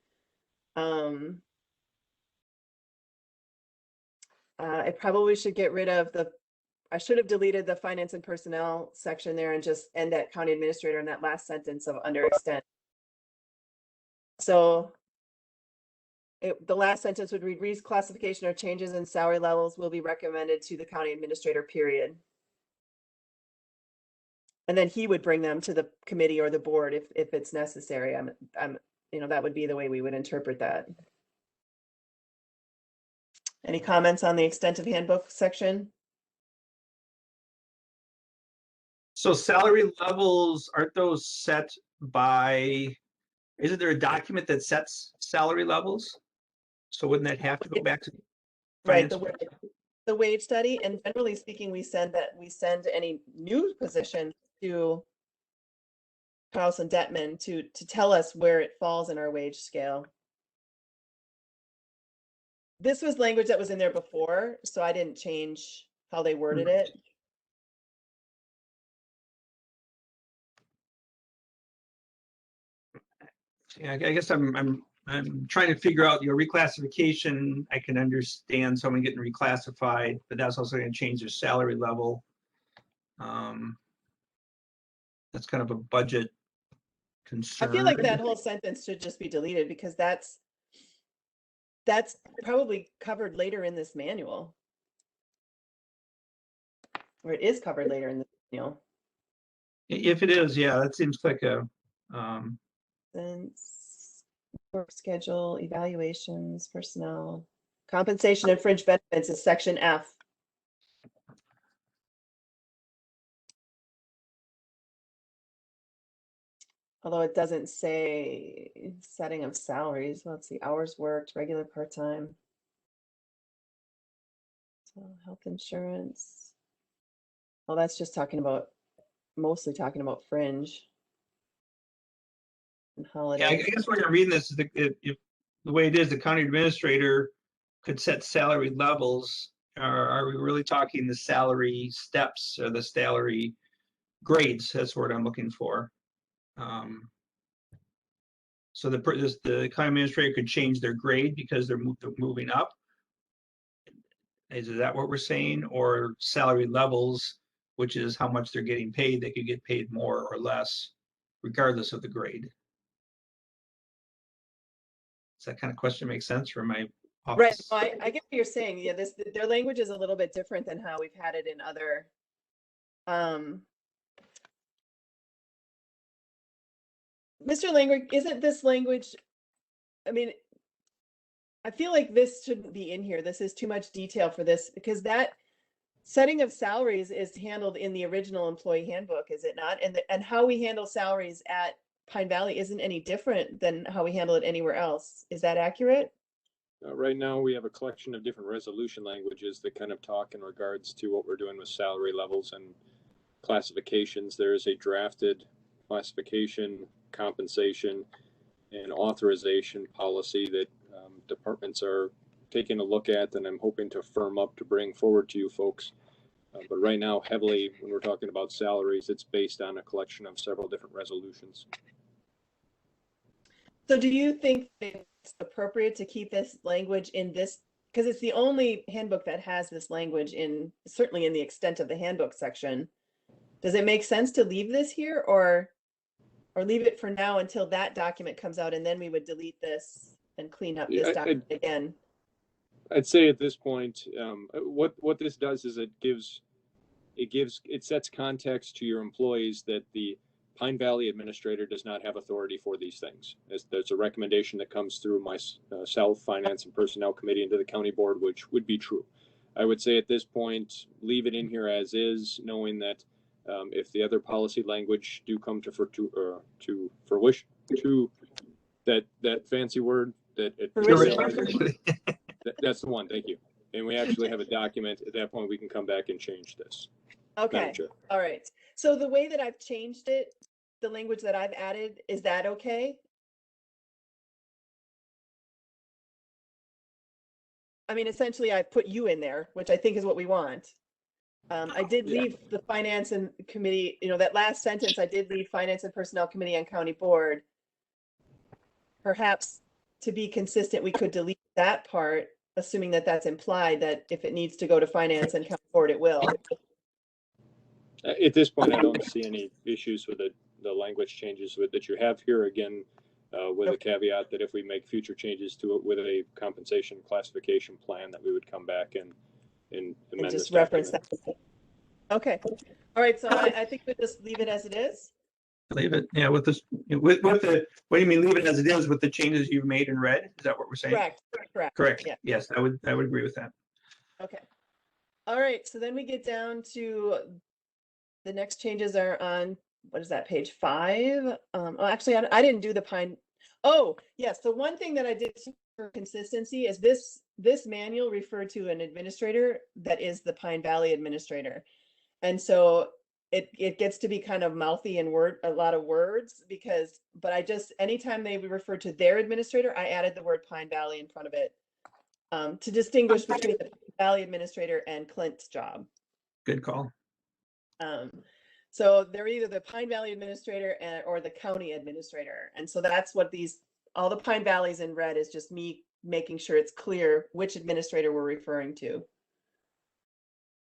I probably should get rid of I should have deleted the finance and personnel section there and just end at county administrator in that last sentence of under extent. So the last sentence would read, reclassification or changes in salary levels will be recommended to the county administrator, period. And then he would bring them to the committee or the board if it's necessary. That would be the way we would interpret that. Any comments on the extent of handbook section? So salary levels, aren't those set by, isn't there a document that sets salary levels? So wouldn't that have to go back to Right, finance? the wage study, and generally speaking, we send any new position to House and Detman to tell us where it falls in our wage scale. This was language that was in there before, so I didn't change how they worded it. Yeah, I guess I'm trying to figure out your reclassification. I can understand someone getting reclassified, but that's also going to change their salary level. That's kind of a budget I concern. feel like that whole sentence should just be deleted because that's probably covered later in this manual. Or it is covered later in the manual. If it is, yeah, that seems like a, Since work schedule, evaluations, personnel, compensation and fringe benefits is section F. Although it doesn't say setting of salaries. Let's see, hours worked, regular part-time. So health insurance. Well, that's just mostly talking about fringe and yeah, I holidays. guess when I'm reading this, if the way it is, the county administrator could set salary levels. Are we really talking the salary steps or the salary grades? That's what I'm looking for. So the county administrator could change their grade because they're moving up. Is that what we're saying? Or salary levels, which is how much they're getting paid, they could get paid more or less, regardless of the grade. Does that kind of question make sense for my Right, office? no, I get what you're saying. Yeah, their language is a little bit different than how we've had it in other. Mr. Langrick, isn't this language? I mean, I feel like this shouldn't be in here. This is too much detail for this because that setting of salaries is handled in the original employee handbook, is it not? And how we handle salaries at Pine Valley isn't any different than how we handle it anywhere else. Is that accurate? Right now, we have a collection of different resolution languages that kind of talk in regards to what we're doing with salary levels and classifications. There is a drafted classification, compensation, and authorization policy that departments are taking a look at, and I'm hoping to firm up to bring forward to you folks. But right now, heavily, when we're talking about salaries, it's based on a collection of several different resolutions. So do you think it's appropriate to keep this language in this? Because it's the only handbook that has this language certainly in the extent of the handbook section. Does it make sense to leave this here or leave it for now until that document comes out and then we would delete this and clean up this document again? I'd say at this point, what this does is it sets context to your employees that the Pine Valley administrator does not have authority for these things. There's a recommendation that comes through myself, Finance and Personnel Committee, into the county board, which would be true. I would say at this point, leave it in here as is, knowing that if the other policy language do come to fruition, that fancy word that's the one. Thank you. And we actually have a document. At that point, we can come back and change this. Okay. All right. So the way that I've changed it, the language that I've added, is that okay? I mean, essentially, I put you in there, which I think is what we want. I did leave the finance and committee, that last sentence, I did leave finance and personnel committee and county board. Perhaps to be consistent, we could delete that part, assuming that that's implied that if it needs to go to finance and county board, it will. At this point, I don't see any issues with the language changes that you have here. Again, with a caveat that if we make future changes to it with a compensation classification plan, that we would come back and amend just this reference document. that. Okay. All right. So I think we'll just leave it as it is. Leave it, yeah, with this, with the, what do you mean, leave it as it is with the changes you've made in red? Is that what we're saying? Correct. Correct, Yeah. yes, I would agree with that. Okay. All right, so then we get down to the next changes are on, what is that, page 5? Oh, actually, I didn't do the pine. Oh, yes, the one thing that I did for consistency is this manual referred to an administrator that is the Pine Valley administrator. And so it gets to be kind of mouthy and a lot of words but I just, anytime they refer to their administrator, I added the word Pine Valley in front of it to distinguish between the Pine Valley administrator and Clint's job. Good call. So they're either the Pine Valley administrator or the county administrator. And so that's what all the Pine Valleys in red is just me making sure it's clear which administrator we're referring to.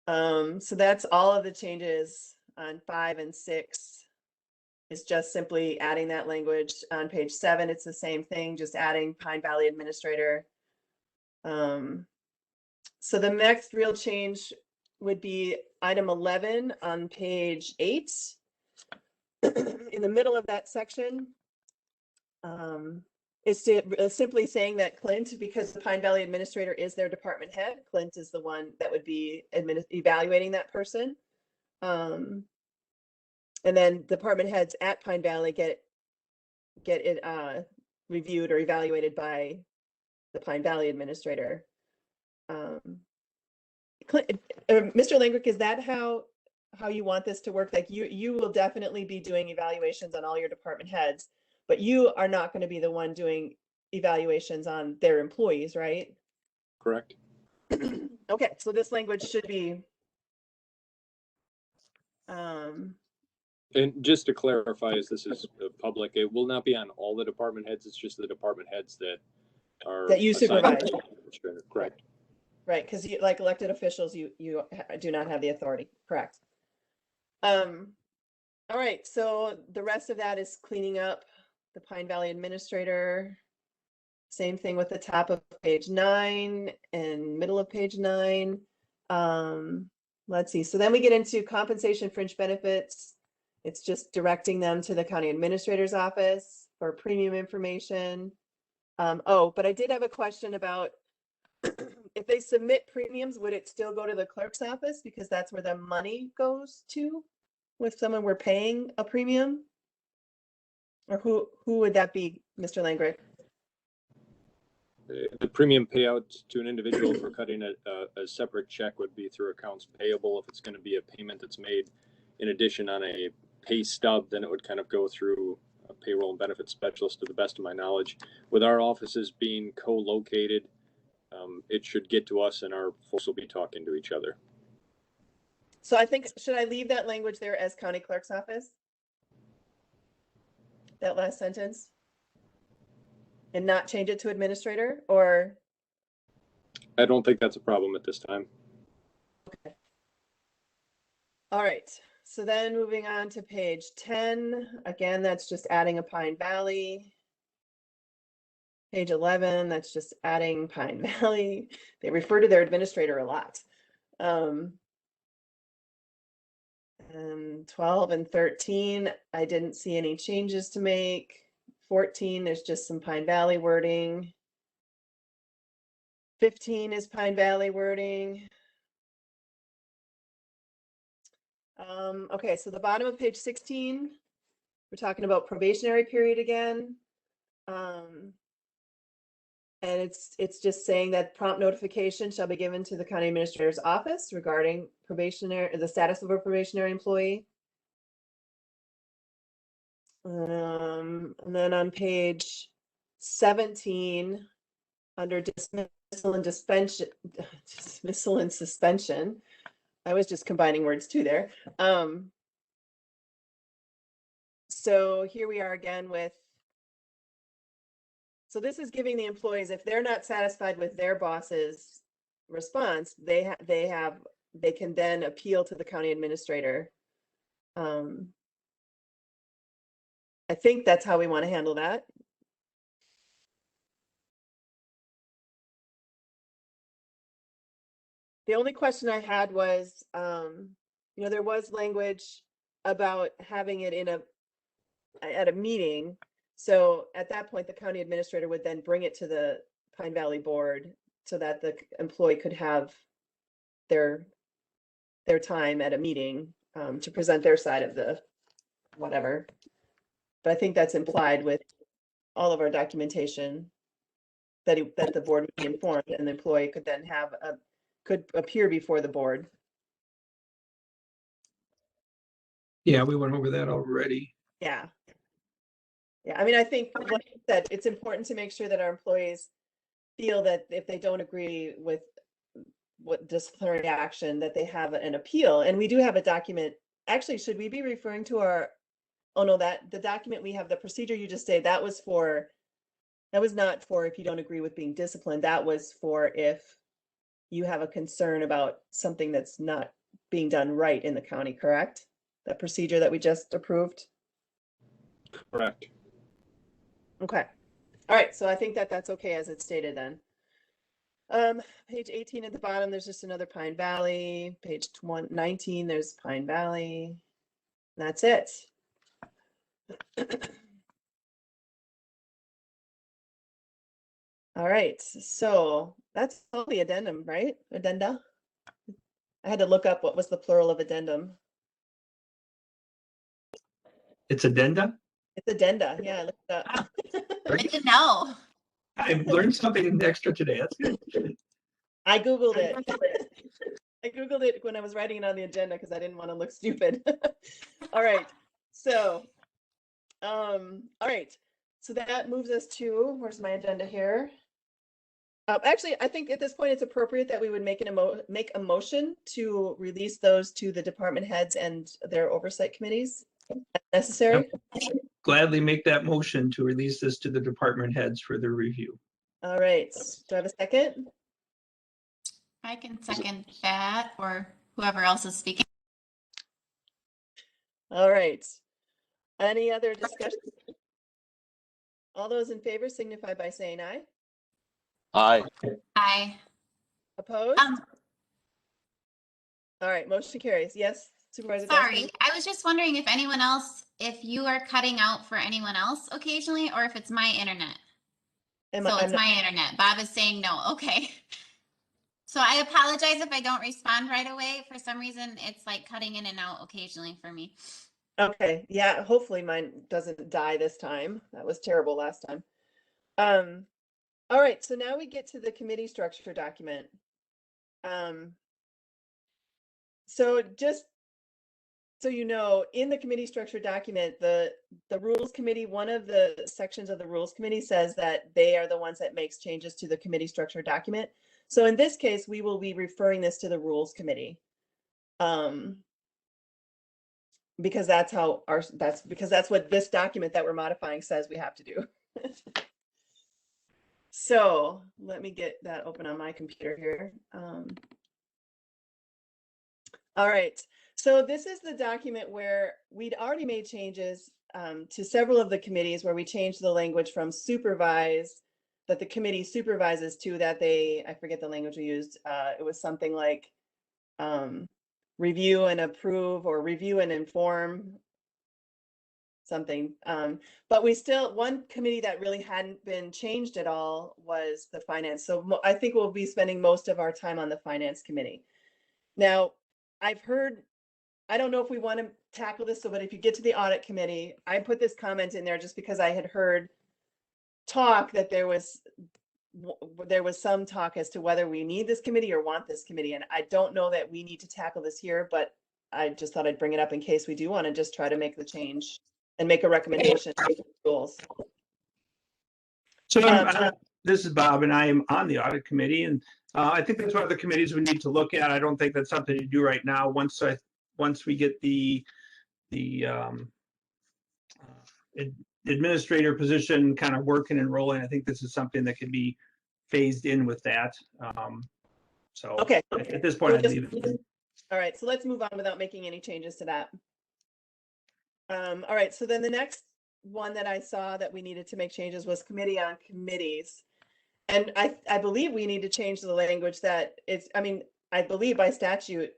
So that's all of the changes on 5 and 6. Is just simply adding that language. On page 7, it's the same thing, just adding Pine Valley administrator. So the next real change would be item 11 on page 8. In the middle of that section, is simply saying that Clint, because the Pine Valley administrator is their department head, Clint is the one that would be evaluating that person. And then department heads at Pine Valley get it reviewed or evaluated by the Pine Valley administrator. Mr. Langrick, is that how you want this to work? Like you will definitely be doing evaluations on all your department heads, but you are not going to be the one doing evaluations on their employees, right? Correct. Okay, so this language should be And just to clarify, as this is public, it will not be on all the department heads. It's just the department heads that are that you assigned supervise, to the administrator. Correct. right? Because like elected officials, you do not have the authority. Correct. All right, so the rest of that is cleaning up the Pine Valley administrator. Same thing with the top of page 9 and middle of page 9. Let's see. So then we get into compensation fringe benefits. It's just directing them to the county administrator's office for premium information. Oh, but I did have a question about if they submit premiums, would it still go to the clerk's office because that's where the money goes to with someone we're paying a premium? Or who would that be, Mr. Langrick? The premium payout to an individual for cutting a separate check would be through accounts payable. If it's going to be a payment that's made in addition on a pay stub, then it would kind of go through a payroll and benefits specialist, to the best of my knowledge. With our offices being co-located, it should get to us and our folks will be talking to each other. So I think, should I leave that language there as county clerk's office? That last sentence? And not change it to administrator, or? I don't think that's a problem at this time. Okay. All right, so then moving on to page 10, again, that's just adding a Pine Valley. Page 11, that's just adding Pine Valley. They refer to their administrator a lot. And 12 and 13, I didn't see any changes to make. 14, there's just some Pine Valley wording. 15 is Pine Valley wording. Okay, so the bottom of page 16, we're talking about probationary period again. And it's just saying that prompt notification shall be given to the county administrator's office regarding the status of a probationary employee. And then on page 17, under dismissal and suspension, I was just combining words too there. So here we are again so this is giving the employees, if they're not satisfied with their boss's response, they can then appeal to the county administrator. I think that's how we want to handle that. The only question I had was, there was language about having it in at a meeting. So at that point, the county administrator would then bring it to the Pine Valley Board so that the employee could have their time at a meeting to present their side of the whatever. But I think that's implied with all of our documentation that that the board would be informed and the employee could then could appear before the board. Yeah, we went over that already. Yeah. Yeah, I mean, I think, like I said, it's important to make sure that our employees feel that if they don't agree with what disciplinary action, that they have an appeal. And we do have a document. Actually, should we be referring to our, oh no, that the document we have, the procedure you just said, that was not for if you don't agree with being disciplined. That was for if you have a concern about something that's not being done right in the county, correct? That procedure that we just approved? Correct. Okay. All right. So I think that that's okay as it's stated then. Page 18 at the bottom, there's just another Pine Valley. Page 19, there's Pine Valley. That's it. All right. So that's all the addendum, right? Addenda? I had to look up what was the plural of addendum. It's addenda. It's addenda. Yeah, I looked it up. Good to know. I learned something extra today. That's good. I Googled it. I Googled it when I was writing it on the agenda because I didn't want to look stupid. All right. So, all right. So that moves us to, where's my agenda here? Actually, I think at this point it's appropriate that we would make a motion to release those to the department heads and their oversight committees as necessary. Yep. Gladly make that motion to release this to the department heads for their review. All right. Do I have a second? I can second that, or whoever else is speaking. All right. Any other discussion? All those in favor signify by saying aye. Aye. Aye. Opposed? All right, motion carries. Yes, Supervisor. Sorry, Dustin? I was just wondering if anyone else, if you are cutting out for anyone else occasionally, or if it's my internet. So it's my internet. Bob is saying no. Okay. So I apologize if I don't respond right away. For some reason, it's like cutting in and out occasionally for me. Okay, yeah, hopefully mine doesn't die this time. That was terrible last time. All right, so now we get to the committee structure document. So just so you know, in the committee structure document, the rules committee, one of the sections of the rules committee says that they are the ones that makes changes to the committee structure document. So in this case, we will be referring this to the rules committee. Because that's how that's what this document that we're modifying says we have to do. So let me get that open on my computer here. All right, so this is the document where we'd already made changes to several of the committees where we changed the language from supervise, that the committee supervises, to that I forget the language we used. It was something like review and approve, or review and inform, something. But we still, one committee that really hadn't been changed at all was the finance. So I think we'll be spending most of our time on the finance committee. Now, I've heard, I don't know if we want to tackle this, but if you get to the audit committee, I put this comment in there just because I had heard talk that there was some talk as to whether we need this committee or want this committee. And I don't know that we need to tackle this here, but I just thought I'd bring it up in case we do want to just try to make the change and make a recommendation to the rules. So this is Bob, and I am on the audit committee, and I think that's one of the committees we need to look at. I don't think that's something to do right now. Once we get the administrator position kind of working and rolling, I think this is something that could be phased in with that. So Okay. At this point, I'd leave it. All right, so let's move on without making any changes to that. All right, so then the next one that I saw that we needed to make changes was committee on committees. And I believe we need to change the language that it's, I mean, I believe by statute,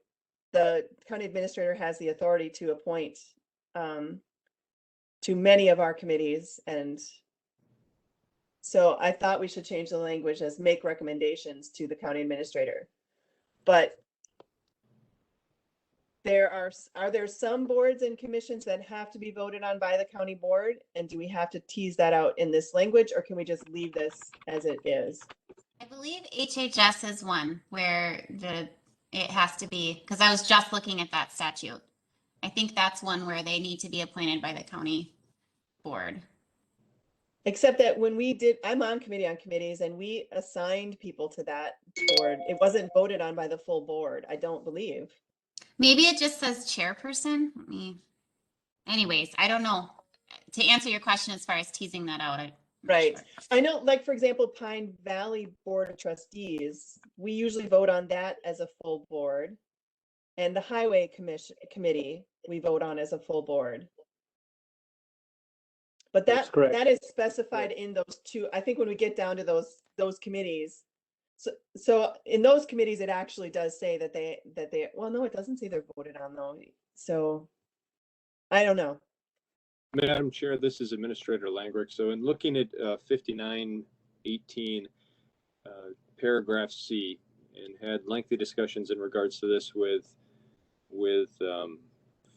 the county administrator has the authority to appoint to many of our committees. And so I thought we should change the language as make recommendations to the county administrator. But are there some boards and commissions that have to be voted on by the county board? And do we have to tease that out in this language, or can we just leave this as it is? I believe HHS is one where it has to be, because I was just looking at that statute. I think that's one where they need to be appointed by the county board. Except that when I'm on committees, and we assigned people to that board. It wasn't voted on by the full board, I don't believe. Maybe it just says chairperson. Anyways, I don't know. To answer your question as far as teasing that out, I'm not Right. sure. I know, like, for example, Pine Valley Board of Trustees, we usually vote on that as a full board. And the Highway Committee, we vote on as a full board. But That's correct. that is specified in those two. I think when we get down to those committees, so in those committees, it actually does say that they, well, no, it doesn't say they're voted on though. So I don't know. Madam Chair, this is Administrator Langrick. So in looking at 5918, paragraph C, and had lengthy discussions in regards to this with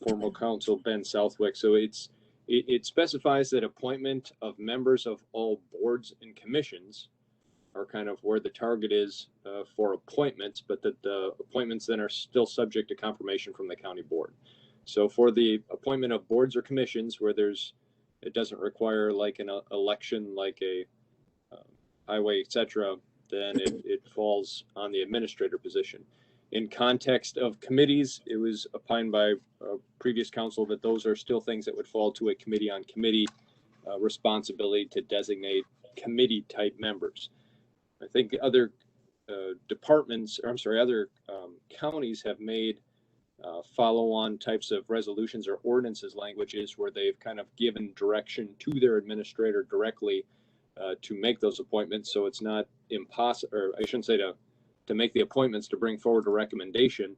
former counsel Ben Southwick. So it specifies that appointment of members of all boards and commissions are kind of where the target is for appointments, but that the appointments then are still subject to confirmation from the county board. So for the appointment of boards or commissions where it doesn't require like an election, like a highway, etc., then it falls on the administrator position. In context of committees, it was opined by previous council that those are still things that would fall to a committee on committee responsibility to designate committee type members. I think other other counties have made follow-on types of resolutions or ordinances languages where they've kind of given direction to their administrator directly to make those appointments. So it's not impossible, or I shouldn't say to make the appointments, to bring forward a recommendation.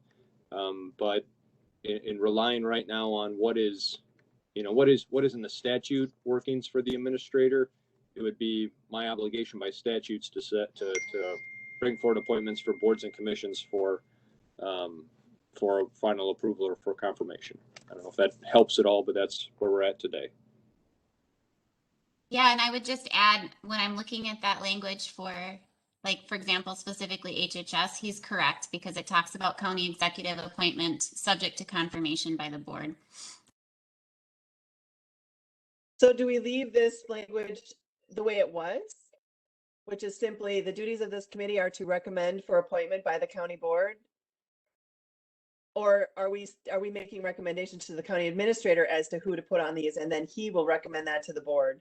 But in relying right now on what is in the statute workings for the administrator, it would be my obligation by statutes to bring forward appointments for boards and commissions for final approval or for confirmation. I don't know if that helps at all, but that's where we're at today. Yeah, and I would just add, when I'm looking at that language for, like, for example, specifically HHS, he's correct because it talks about county executive appointment subject to confirmation by the board. So do we leave this language the way it was, which is simply the duties of this committee are to recommend for appointment by the county board? Or are we making recommendations to the county administrator as to who to put on these, and then he will recommend that to the board?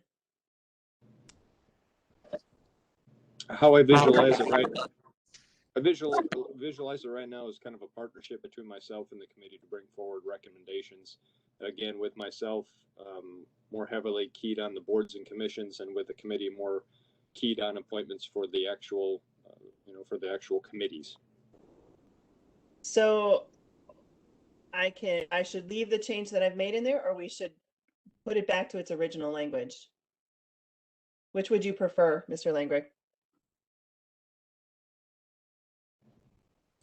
How I visualize it right now is kind of a partnership between myself and the committee to bring forward recommendations. Again, with myself more heavily keyed on the boards and commissions, and with the committee more keyed on appointments for the actual, for the actual committees. So I should leave the change that I've made in there, or we should put it back to its original language? Which would you prefer, Mr. Langrick?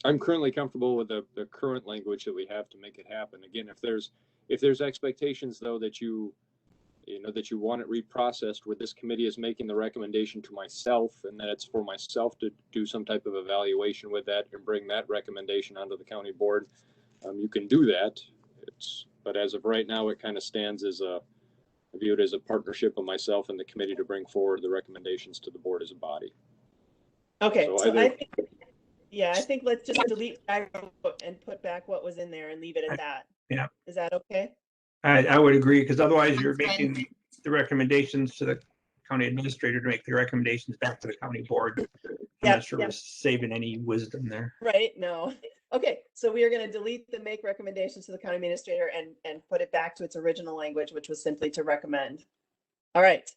I'm currently comfortable with the current language that we have to make it happen. Again, if there's expectations though that you want it reprocessed, where this committee is making the recommendation to myself, and that it's for myself to do some type of evaluation with that and bring that recommendation onto the county board, you can do that. But as of right now, it kind of stands as I view it as a partnership of myself and the committee to bring forward the recommendations to the board as a body. Okay, So I think let's just delete and put back what was in there and leave it at that. Yeah. Is that okay? I would agree, because otherwise you're Sounds good. making the recommendations to the county administrator to make the recommendations back to the county board. I'm Yep, not sure yep. we're saving any wisdom there. Right, no. Okay, so we are going to delete the make recommendations to the county administrator and put it back to its original language, which was simply to recommend. All right,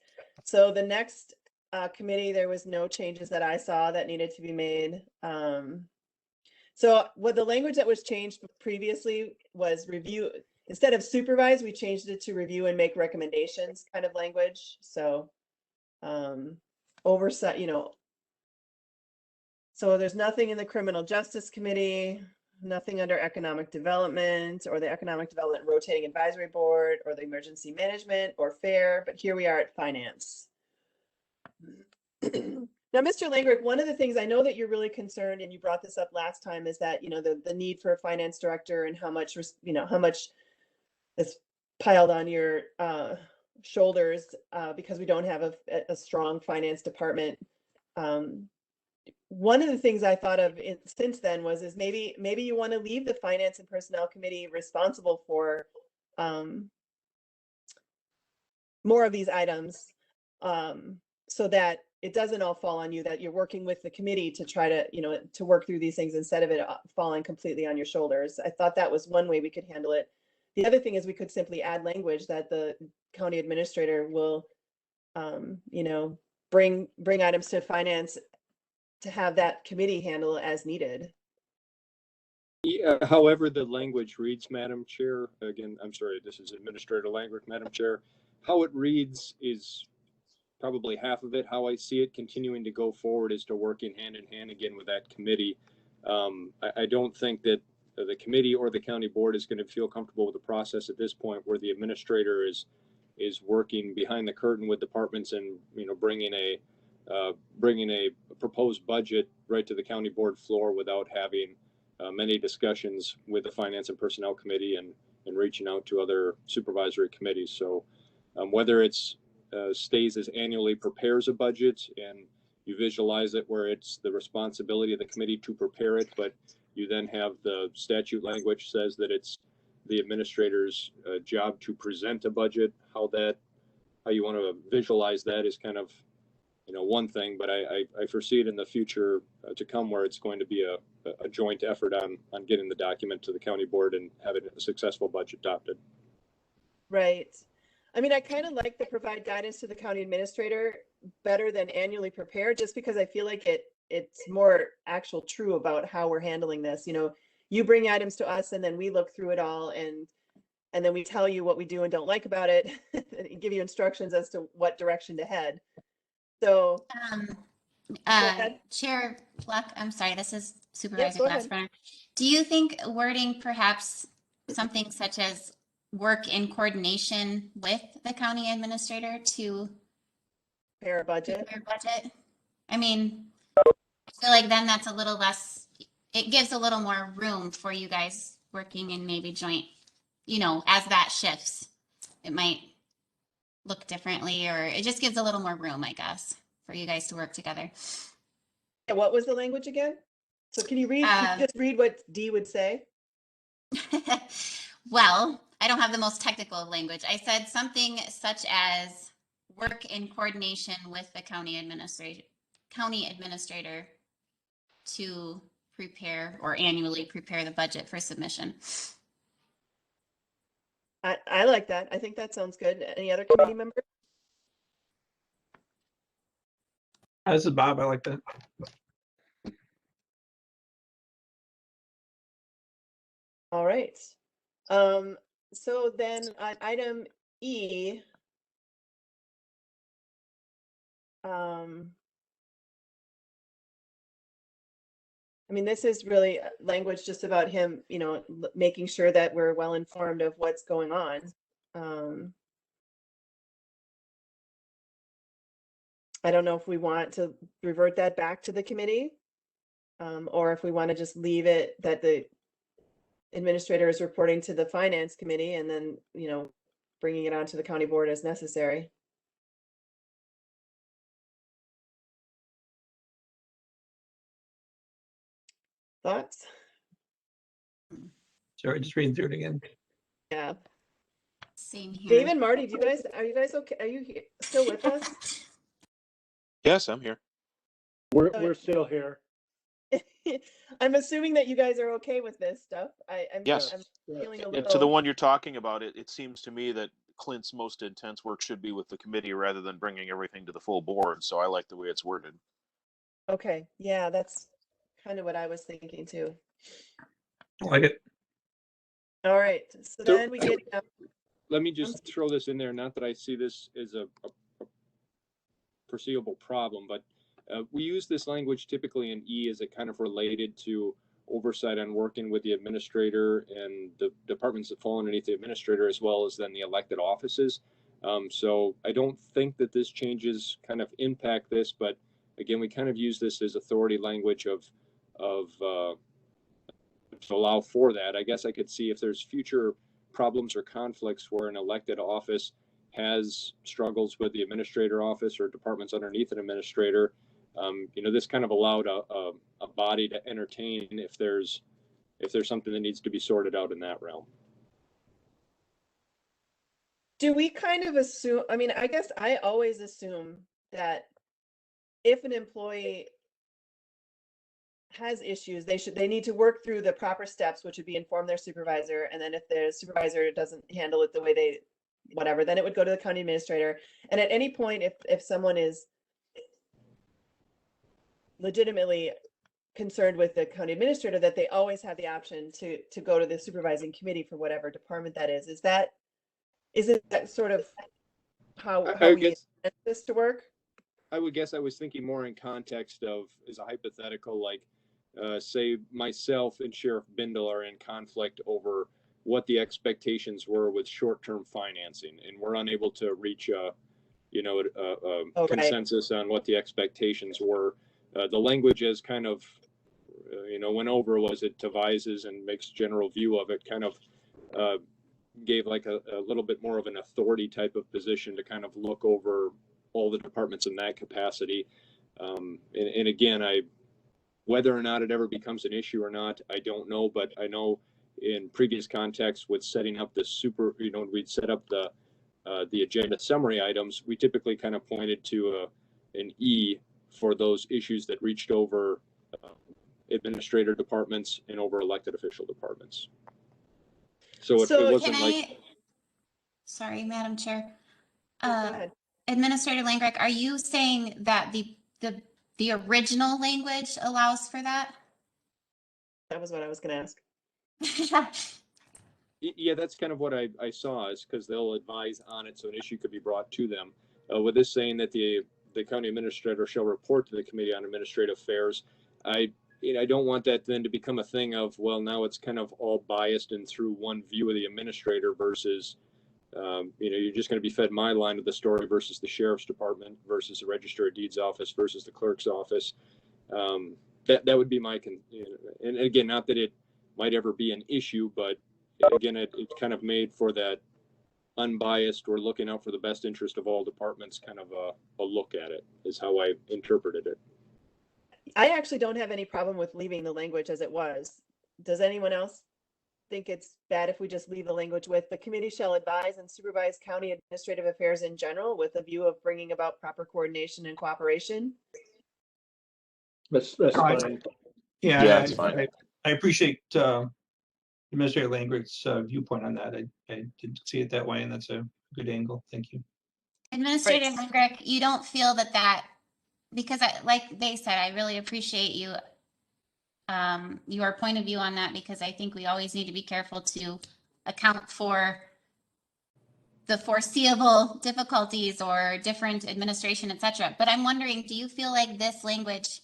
so the next committee, there was no changes that I saw that needed to be made. So what the language that was changed previously was review instead of supervise, we changed it to review and make recommendations kind of language. So oversight, you know. So there's nothing in the Criminal Justice Committee, nothing under Economic Development or the Economic Development Rotating Advisory Board or the Emergency Management or FAIR, but here we are at Finance. Now, Mr. Langrick, one of the things I know that you're really concerned, and you brought this up last time, is that, you know, the need for a finance director and how much, you know, how much is piled on your shoulders because we don't have a strong finance department. One of the things I thought of since then is maybe you want to leave the Finance and Personnel Committee responsible for more of these items so that it doesn't all fall on you, that you're working with the committee to try to, you know, to work through these things instead of it falling completely on your shoulders. I thought that was one way we could handle it. The other thing is we could simply add language that the county administrator will, you know, bring items to finance to have that committee handle as needed. Yeah, however the language reads, Madam Chair, again, I'm sorry, this is Administrator Langrick, Madam Chair. How it reads is probably half of it. How I see it continuing to go forward is to working hand in hand again with that committee. I don't think that the committee or the county board is going to feel comfortable with the process at this point where the administrator is working behind the curtain with departments and, you know, bringing a proposed budget right to the county board floor without having many discussions with the Finance and Personnel Committee and reaching out to other supervisory committees. So whether it's stays as annually prepares a budget and you visualize it where it's the responsibility of the committee to prepare it, but you then have the statute language says that it's the administrator's job to present a budget. How you want to visualize that is kind of, you know, one thing, but I foresee it in the future to come where it's going to be a joint effort on getting the document to the county board and having a successful budget adopted. Right. I mean, I kind of like the provide guidance to the county administrator better than annually prepare, just because I feel like it's more actual true about how we're handling this. You know, you bring items to us and then we look through it all and then we tell you what we do and don't like about it and give you instructions as to what direction to head. So Chair Pluck, I'm sorry, this is Supervisor ahead. Glassburner. Do you think wording perhaps something such as work in coordination with the county administrator to prepare a budget? I mean, I feel like then that's a little less, it gives a little more room for you guys working in maybe joint, you know, as that shifts, it might look differently, or it just gives a little more room, I guess, for you guys to work together. Yeah, what was the language again? So can you just read what Dee would say? Well, I don't have the most technical language. I said something such as work in coordination with the county administrator to prepare or annually prepare the budget for submission. I like that. I think that sounds good. Any other committee members? This is Bob. I like that. All right. So then on item E, I mean, this is really language just about him, you know, making sure that we're well informed of what's going on. I don't know if we want to revert that back to the committee or if we want to just leave it that the administrator is reporting to the finance committee and then, you know, bringing it onto the county board as necessary. Thoughts? Sorry, just reading through it again. Yeah. Same here. David, Marty, are you guys okay? Are you still with us? Yes, I'm here. We're still here. I'm assuming that you guys are okay with this stuff. Yes. I'm feeling a And little. to the one you're talking about, it seems to me that Clint's most intense work should be with the committee rather than bringing everything to the full board. So I like the way it's worded. Okay, yeah, that's kind of what I was thinking too. I like it. All right, so then we get down. Let me just throw this in there. Not that I see this as a foreseeable problem, but we use this language typically in E as it kind of related to oversight on working with the administrator and the departments that fall underneath the administrator, as well as then the elected offices. So I don't think that this changes kind of impact this, but again, we kind of use this as authority language of to allow for that. I guess I could see if there's future problems or conflicts where an elected office has struggles with the administrator office or departments underneath an administrator. This kind of allowed a body to entertain if there's something that needs to be sorted out in that realm. Do we kind of assume, I mean, I guess I always assume that if an employee has issues, they need to work through the proper steps, which would be inform their supervisor. And then if their supervisor doesn't handle it the way they, whatever, then it would go to the county administrator. And at any point, if someone is legitimately concerned with the county administrator, that they always have the option to go to the supervising committee for whatever department that is. Is it that sort of how we expect this to work? I would guess I was thinking more in context of, as a hypothetical, like say myself and Sheriff Bindle are in conflict over what the expectations were with short-term financing, and we're unable to reach a consensus on what the expectations were. The language as kind of went over was it devises and makes general view of it, kind of gave like a little bit more of an authority type of position to kind of look over all the departments in that capacity. And again, whether or not it ever becomes an issue or not, I don't know, but I know in previous contexts with setting up the we'd set up the agenda summary items, we typically kind of pointed to an E for those issues that reached over administrator departments and over elected official departments. So it wasn't Sorry, Madam Chair. Go ahead. Administrator Langreich, are you saying that the original language allows for that? That was what I was going to ask. Yeah, that's kind of what I saw, is because they'll advise on it, so an issue could be brought to them. With this saying that the county administrator shall report to the Committee on Administrative Affairs, I don't want that then to become a thing of, well, now it's kind of all biased and through one view of the administrator versus, you're just going to be fed my line of the story versus the sheriff's department versus the register of deeds office versus the clerk's office. That would be my, and again, not that it might ever be an issue, but again, it's kind of made for that unbiased or looking out for the best interest of all departments kind of a look at it, is how I interpreted it. I actually don't have any problem with leaving the language as it was. Does anyone else think it's bad if we just leave the language with the committee shall advise and supervise county administrative affairs in general with a view of bringing about proper coordination and cooperation? That's fine. Yeah, Yeah, it's fine. I appreciate Administrator Langrich's viewpoint on that. I didn't see it that way, and that's a good angle. Thank you. Administrator Langreich, you don't feel that because like they said, I really appreciate you your point of view on that, because I think we always need to be careful to account for the foreseeable difficulties or different administration, etc. But I'm wondering, do you feel like this language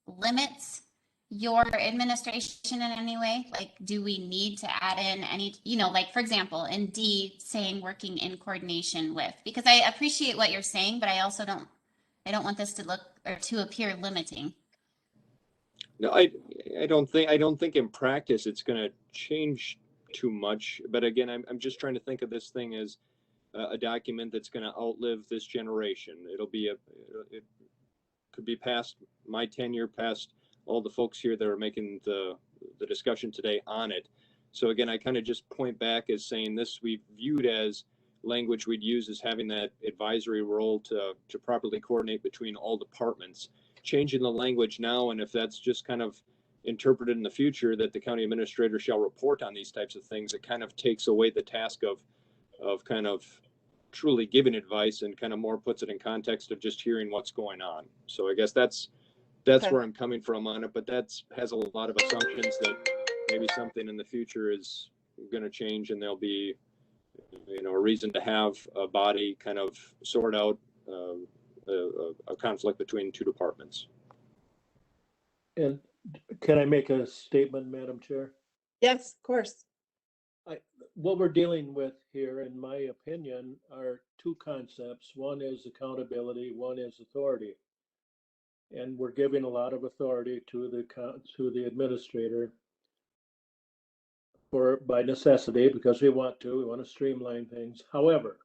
limits your administration in any way? Like, do we need to add in any, like, for example, in D saying working in coordination with, because I appreciate what you're saying, but I also don't want this to look or to appear limiting. No, I don't think in practice it's going to change too much. But again, I'm just trying to think of this thing as a document that's going to outlive this generation. It could be past my tenure, past all the folks here that are making the discussion today on it. So again, I kind of just point back as saying this we viewed as language we'd use as having that advisory role to properly coordinate between all departments. Changing the language now, and if that's just kind of interpreted in the future that the county administrator shall report on these types of things, it kind of takes away the task of kind of truly giving advice and kind of more puts it in context of just hearing what's going on. So I guess that's okay, where I'm coming from on it, but has a lot of assumptions that maybe something in the future is going to change, and there'll be, a reason to have a body kind of sort out a conflict between two departments. And can I make a statement, Madam Chair? Yes, of course. What we're dealing with here, in my opinion, are two concepts. One is accountability, one is authority. And we're giving a lot of authority to the administrator by necessity, because we want to streamline things. However,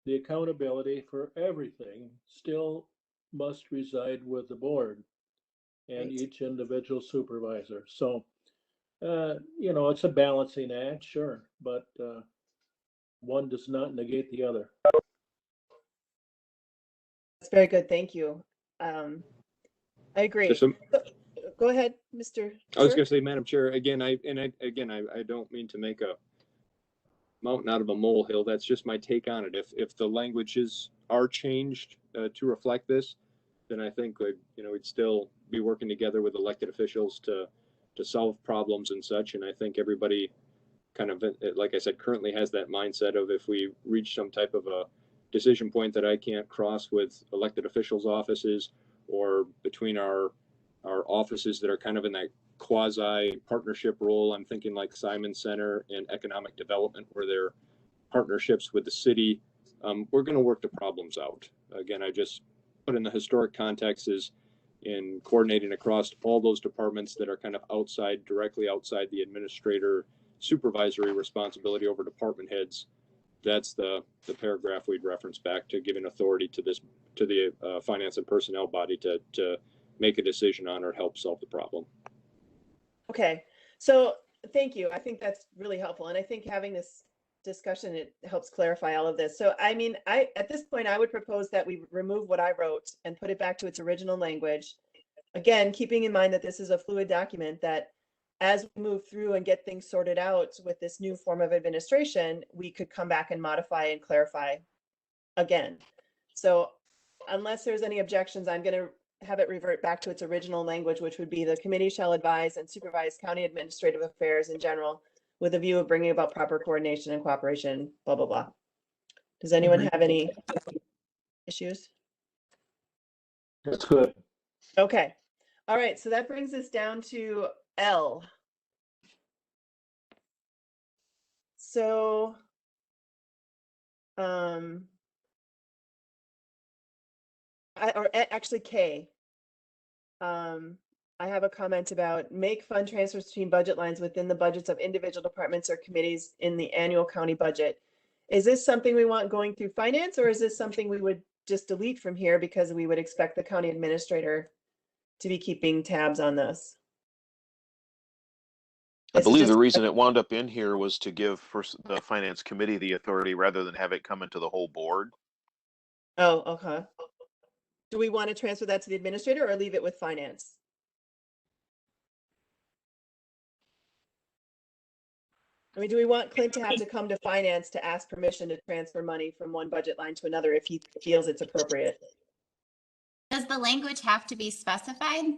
the accountability for everything still must reside with the board and Right. each individual supervisor. So, it's a balancing act, sure, but one does not negate the other. That's very good. Thank you. I agree. Go ahead, Mr. I was Sir. going to say, Madam Chair, again, I don't mean to make a mountain out of a molehill. That's just my take on it. If the languages are changed to reflect this, then I think we'd still be working together with elected officials to solve problems and such. And I think everybody kind of, like I said, currently has that mindset of, if we reach some type of a decision point that I can't cross with elected officials' offices, or between our offices that are kind of in that quasi partnership role. I'm thinking like Simon Center and Economic Development, where they're partnerships with the city. We're going to work the problems out. Again, I just put in the historic context is in coordinating across all those departments that are kind of directly outside the administrator supervisory responsibility over department heads. That's the paragraph we'd reference back to, giving authority to the finance and personnel body to make a decision on or help solve the problem. Okay, so thank you. I think that's really helpful. And I think having this discussion, it helps clarify all of this. So, I mean, at this point, I would propose that we remove what I wrote and put it back to its original language. Again, keeping in mind that this is a fluid document, that as we move through and get things sorted out with this new form of administration, we could come back and modify and clarify again. So unless there's any objections, I'm going to have it revert back to its original language, which would be: the committee shall advise and supervise county administrative affairs in general, with a view of bringing about proper coordination and cooperation, blah, blah, blah. Does anyone have any issues? That's good. Okay. All right. So that brings us down to L. So, actually K. I have a comment about: make fund transfers between budget lines within the budgets of individual departments or committees in the annual county budget. Is this something we want going through finance, or is this something we would just delete from here because we would expect the county administrator to be keeping tabs on this? I believe the reason it wound up in here was to give the finance committee the authority rather than have it come into the whole board. Oh, okay. Do we want to transfer that to the administrator or leave it with finance? I mean, do we want Clint to have to come to finance to ask permission to transfer money from one budget line to another if he feels it's appropriate? Does the language have to be specified?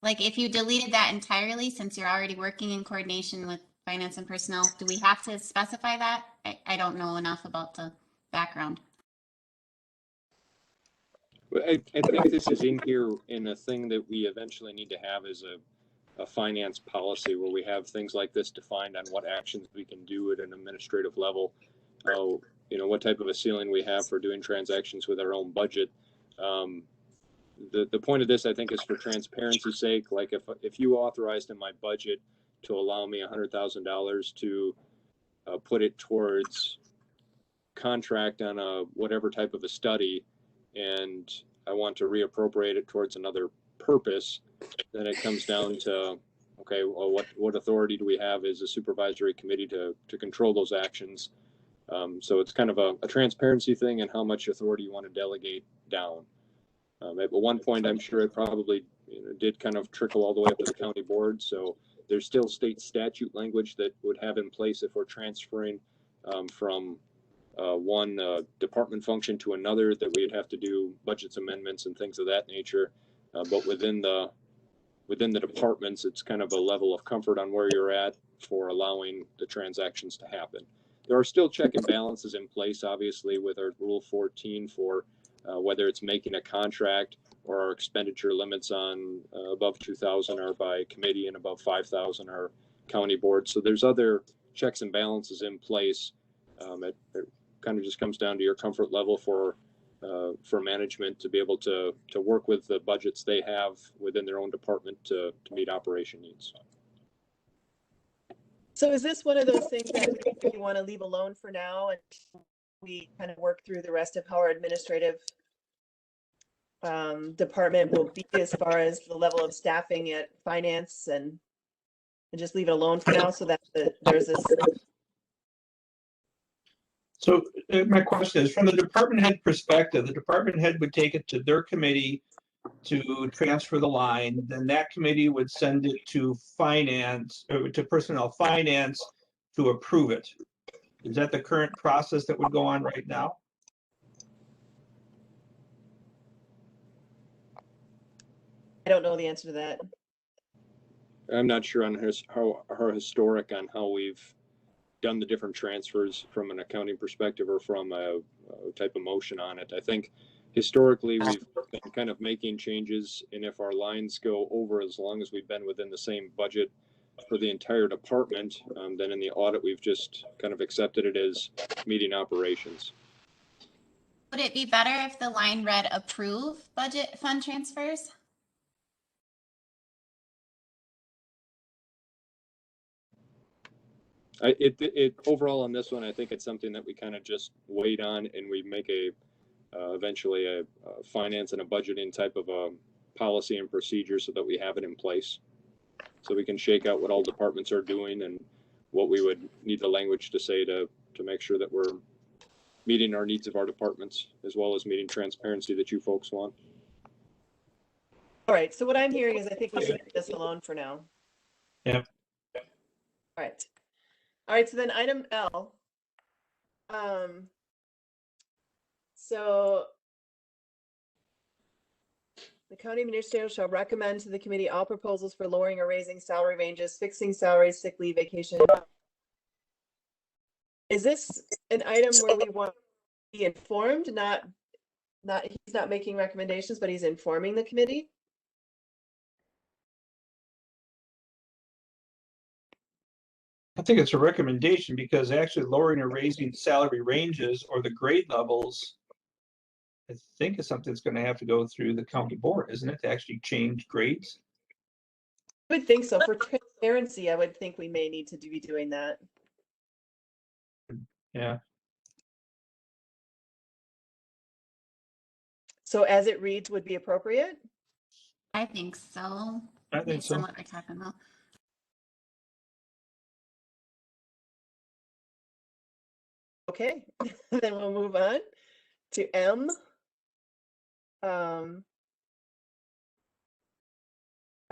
Like, if you deleted that entirely, since you're already working in coordination with finance and personnel, do we have to specify that? I don't know enough about the background. I think this is in here in a thing that we eventually need to have as a finance policy, where we have things like this defined on what actions we can do at an administrative level. What type of a ceiling we have for doing transactions with our own budget. The point of this, I think, is for transparency's sake. Like, if you authorized in my budget to allow me $100,000 to put it towards contract on whatever type of a study, and I want to reappropriate it towards another purpose, then it comes down to, okay, well, what authority do we have as a supervisory committee to control those actions? So it's kind of a transparency thing, and how much authority you want to delegate down. At one point, I'm sure it probably did kind of trickle all the way up to the county board. So there's still state statute language that would have in place if we're transferring from one department function to another, that we'd have to do budgets amendments and things of that nature. But within the departments, it's kind of a level of comfort on where you're at for allowing the transactions to happen. There are still check and balances in place, obviously, with our Rule 14 for whether it's making a contract or our expenditure limits on above 2,000 are by committee and above 5,000 are county board. So there's other checks and balances in place. It kind of just comes down to your comfort level for management to be able to work with the budgets they have within their own department to meet operation needs. So is this one of those things that we want to leave alone for now and we kind of work through the rest of how our administrative department will be as far as the level of staffing at finance and just leave it alone for now so that there's this. So my question is, from the department head perspective, the department head would take it to their committee to transfer the line, then that committee would send it to finance, or to personnel finance to approve it. Is that the current process that would go on right now? I don't know the answer to that. I'm not sure on how historic on how we've done the different transfers from an accounting perspective or from a type of motion on it. I think historically we've been kind of making changes, and if our lines go over, as long as we've been within the same budget for the entire department, then in the audit we've just kind of accepted it as meeting operations. Would it be better if the line read approve budget fund transfers? Overall on this one, I think it's something that we kind of just wait on, and we make eventually a finance and a budgeting type of a policy and procedure so that we have it in place, so we can shake out what all departments are doing and what we would need the language to say to make sure that we're meeting our needs of our departments as well as meeting transparency that you folks want. All right. So what I'm hearing is I think we should leave this alone for now. Yep. All right. All right. So then item L. So the county administrator shall recommend to the committee all proposals for lowering or raising salary ranges, fixing salaries, sick leave, vacation. Is this an item where we want to be informed? He's not making recommendations, but he's informing the committee? I think it's a recommendation because actually lowering or raising salary ranges or the grade levels, I think is something that's going to have to go through the county board, isn't it, to actually change grades? I would think so. For transparency, I would think we may need to be doing that. Yeah. So as it reads would be appropriate? I think so. I think Based on so. what we're talking about. Okay, then we'll move on to M.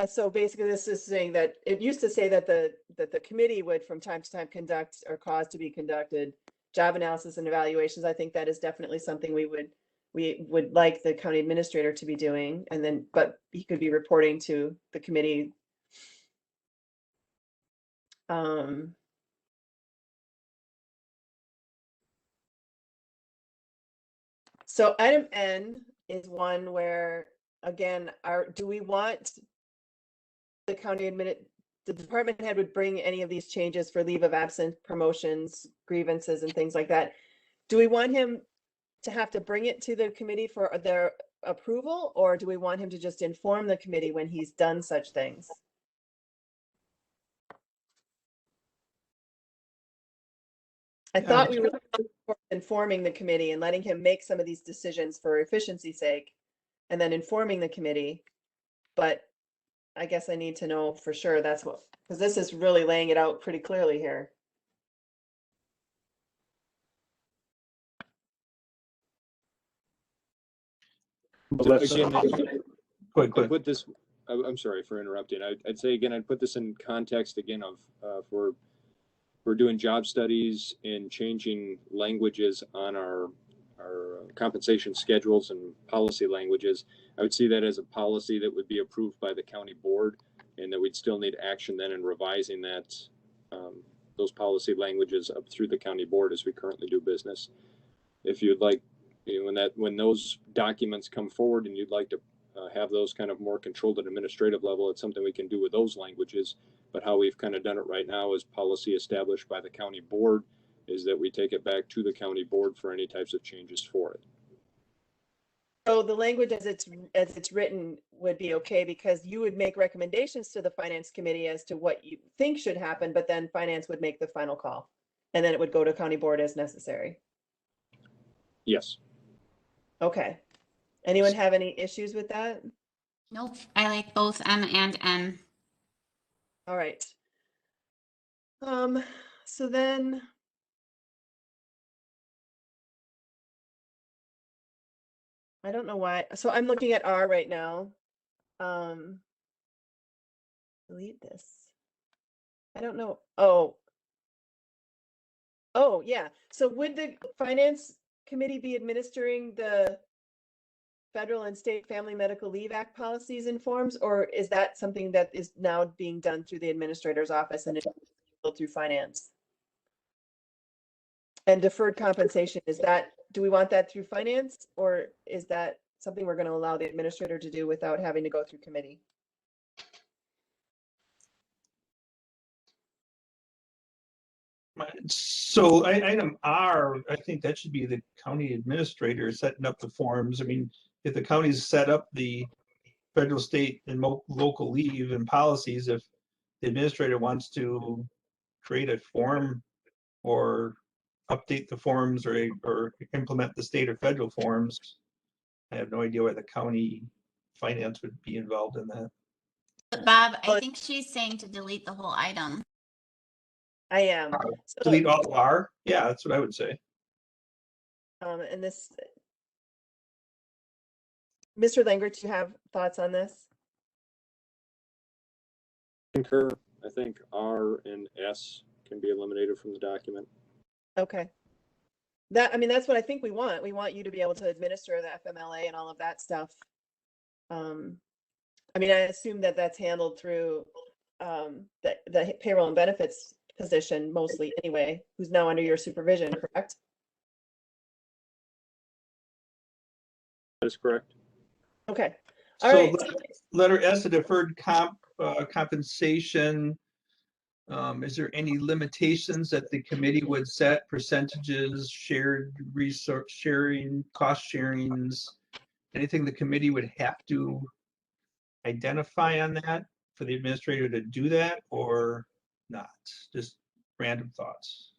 So basically this is saying that it used to say that the committee would from time to time conduct or cause to be conducted job analysis and evaluations. I think that is definitely something we would like the county administrator to be doing, and then but he could be reporting to the committee. So item N is one where, again, do we want the the department head would bring any of these changes for leave of absence, promotions, grievances, and things like that. Do we want him to have to bring it to the committee for their approval, or do we want him to just inform the committee when he's done such things? I thought we were informing the committee and letting him make some of these decisions for efficiency's sake, and then informing the committee. But I guess I need to know for sure that's what, because this is really laying it out pretty clearly here. Again, Quick. put this. I'm sorry for interrupting. I'd say again, I'd put this in context again of for we're doing job studies and changing languages on our compensation schedules and policy languages. I would see that as a policy that would be approved by the county board, and that we'd still need action then in revising that those policy languages up through the county board as we currently do business. If you'd like, when those documents come forward and you'd like to have those kind of more controlled at administrative level, it's something we can do with those languages. But how we've kind of done it right now is policy established by the county board is that we take it back to the county board for any types of changes for it. So the language as it's written would be okay because you would make recommendations to the finance committee as to what you think should happen, but then finance would make the final call. And then it would go to county board as necessary. Yes. Okay. Anyone have any issues with that? Nope, I like both M and N. All right. So then I don't know why. So I'm looking at R right now. Delete this. I don't know. Oh, yeah. So would the finance committee be administering the Federal and State Family Medical Leave Act policies and forms, or is that something that is now being done through the administrator's office and through finance? And deferred compensation, do we want that through finance, or is that something we're going to allow the administrator to do without having to go through committee? So item R, I think that should be the county administrator setting up the forms. I mean, if the counties set up the federal, state, and local leave and policies, if the administrator wants to create a form or update the forms or implement the state or federal forms, I have no idea why the county finance would be involved in that. But Bob, I think she's saying to delete the whole item. I am. So, Delete all of R? Yeah, that's what I would say. and this, Mr. Langer, do you have thoughts on this? Concur. I think R and S can be eliminated from the document. Okay. I mean, that's what I think we want. We want you to be able to administer the FMLA and all of that stuff. I mean, I assume that that's handled through the payroll and benefits position mostly anyway, who's now under your supervision, correct? That is correct. Okay. All So right. letter S, the deferred compensation. Is there any limitations that the committee would set, percentages, shared resource sharing, cost sharings? Anything the committee would have to identify on that for the administrator to do that or not? Just random thoughts.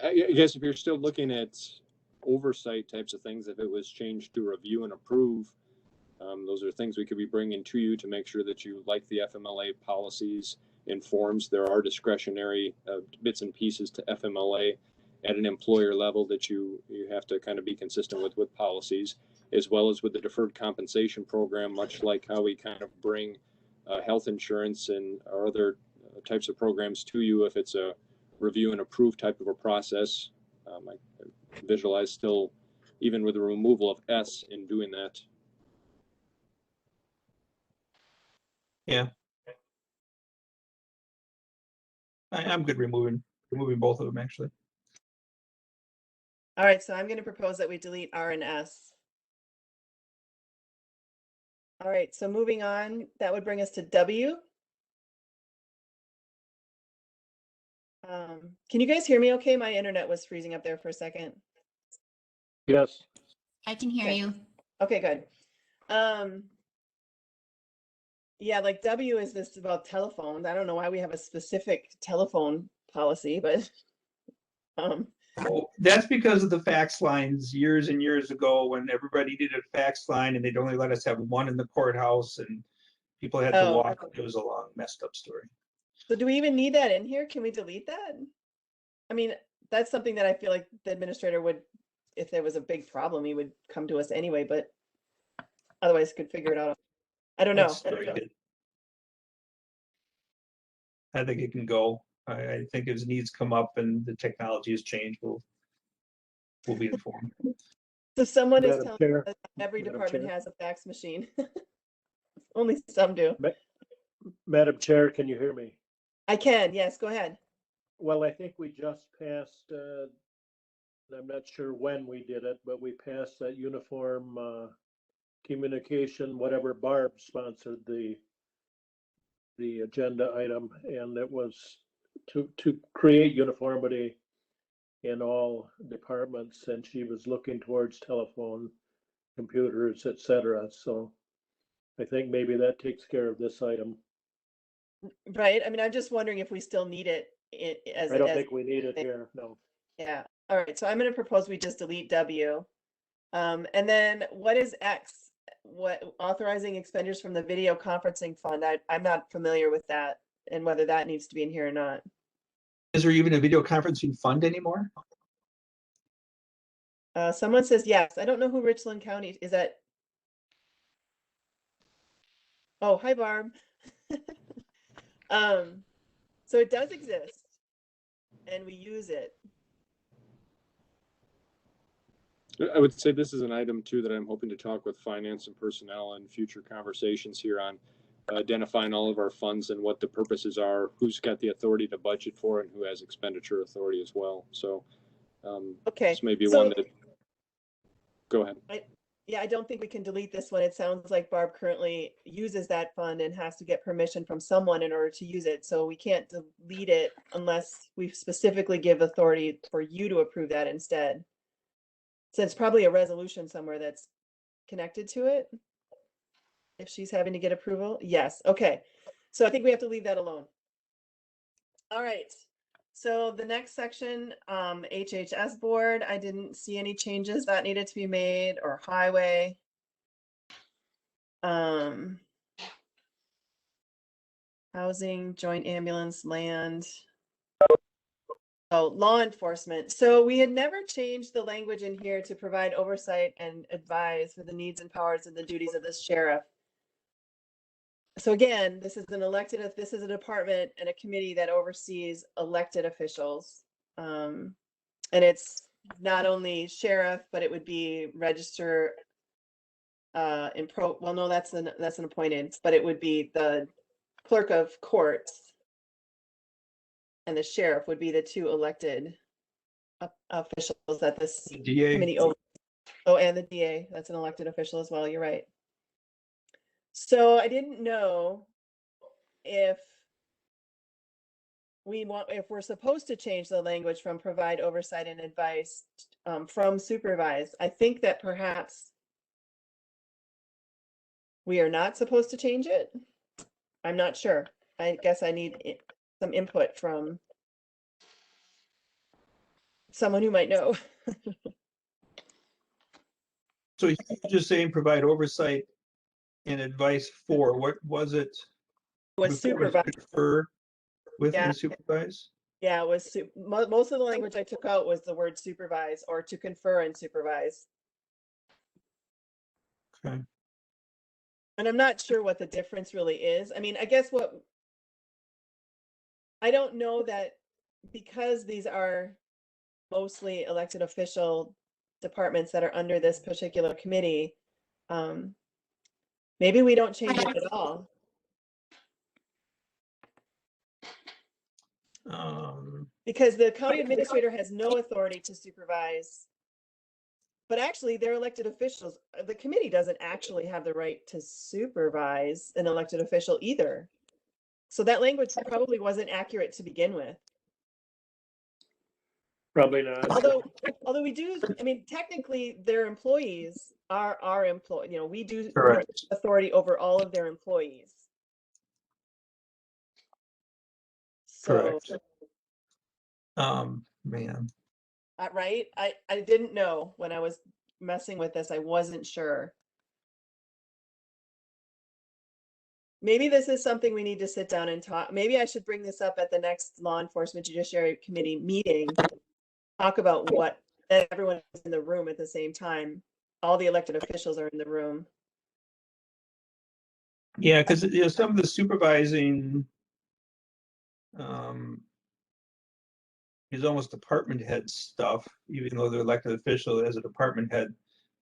I guess if you're still looking at oversight types of things, if it was changed to review and approve, those are things we could be bringing to you to make sure that you like the FMLA policies and forms. There are discretionary bits and pieces to FMLA at an employer level that you have to kind of be consistent with policies, as well as with the deferred compensation program, much like how we kind of bring health insurance and our other types of programs to you. If it's a review and approve type of a process, I visualize still, even with the removal of S in doing that. Yeah. I'm good removing both of them actually. All right. So I'm going to propose that we delete R and S. All right. So moving on, that would bring us to W. Can you guys hear me okay? My internet was freezing up there for a second. Yes. I can hear Okay. you. Okay, good. Yeah, like W is this about telephones. I don't know why we have a specific telephone policy, but Well, that's because of the fax lines years and years ago when everybody needed a fax line and they'd only let us have one in the courthouse and people had to Oh, walk. okay. It was a long, messed up story. So do we even need that in here? Can we delete that? I mean, that's something that I feel like the administrator would, if there was a big problem, he would come to us anyway, but otherwise could figure it out. I don't know. Let's strike it. I think it can go. I think as needs come up and the technology has changed, we'll be informed. So someone is Madam telling Chair, us every Madam department Chair. has a fax machine. Only some do. Madam Chair, can you hear me? I can, yes, go ahead. Well, I think we just passed, I'm not sure when we did it, but we passed that uniform communication, whatever Barb sponsored the agenda item, and it was to create uniformity in all departments, and she was looking towards telephone, computers, etc. So I think maybe that takes care of this item. Right, I mean, I'm just wondering if we still need it as. I don't as- think we need it here, no. Yeah, all right, so I'm gonna propose we just delete W. And then what is X? What authorizing expenditures from the video conferencing fund? I'm not familiar with that and whether that needs to be in here or not. Is there even a video conferencing fund anymore? Someone says yes. I don't know who Richland County is that. Oh, hi Barb. So it does exist and we use it. I would say this is an item too that I'm hoping to talk with finance and personnel in future conversations here on identifying all of our funds and what the purposes are, who's got the authority to budget for it, and who has expenditure authority as well. So Okay, this may be so- one that, go ahead. Yeah, I don't think we can delete this one. It sounds like Barb currently uses that fund and has to get permission from someone in order to use it. So we can't delete it unless we specifically give authority for you to approve that instead. So it's probably a resolution somewhere that's connected to it. If she's having to get approval, yes, okay. So I think we have to leave that alone. All right, so the next section, HHS board, I didn't see any changes that needed to be made, or highway. Housing, joint ambulance, land. Oh, law enforcement. So we had never changed the language in here to provide oversight and advise for the needs and powers and the duties of the sheriff. So again, this is this is a department and a committee that oversees elected officials. And it's not only sheriff, but it would be register well, no, that's an appointed, but it would be the clerk of courts and the sheriff would be the two elected officials that this DA. committee over. Oh, and the DA, that's an elected official as well, you're right. So I didn't know if we're supposed to change the language from provide oversight and advice from supervise. I think that perhaps we are not supposed to change it. I'm not sure. I guess I need some input from someone who might know. So you're just saying provide oversight and advice for, what was it? Was Before, supervise. confer with Yeah. and supervise? Yeah, it was most of the language I took out was the word supervise or to confer and supervise. Okay. And I'm not sure what the difference really is. I mean, I guess I don't know that because these are mostly elected official departments that are under this particular committee, maybe we don't change it at all. Because the county administrator has no authority to supervise. But actually, they're elected officials. The committee doesn't actually have the right to supervise an elected official either. So that language probably wasn't accurate to begin with. Probably not. Although we do, I mean, technically their employees are our employee, you know, we do Correct. authority over all of their employees. So, Correct. Man. right, I didn't know when I was messing with this, I wasn't sure. Maybe this is something we need to sit down and talk. Maybe I should bring this up at the next Law Enforcement Judiciary Committee meeting. Talk about what everyone is in the room at the same time. All the elected officials are in the room. Yeah, because some of the supervising is almost department head stuff, even though they're elected official as a department head.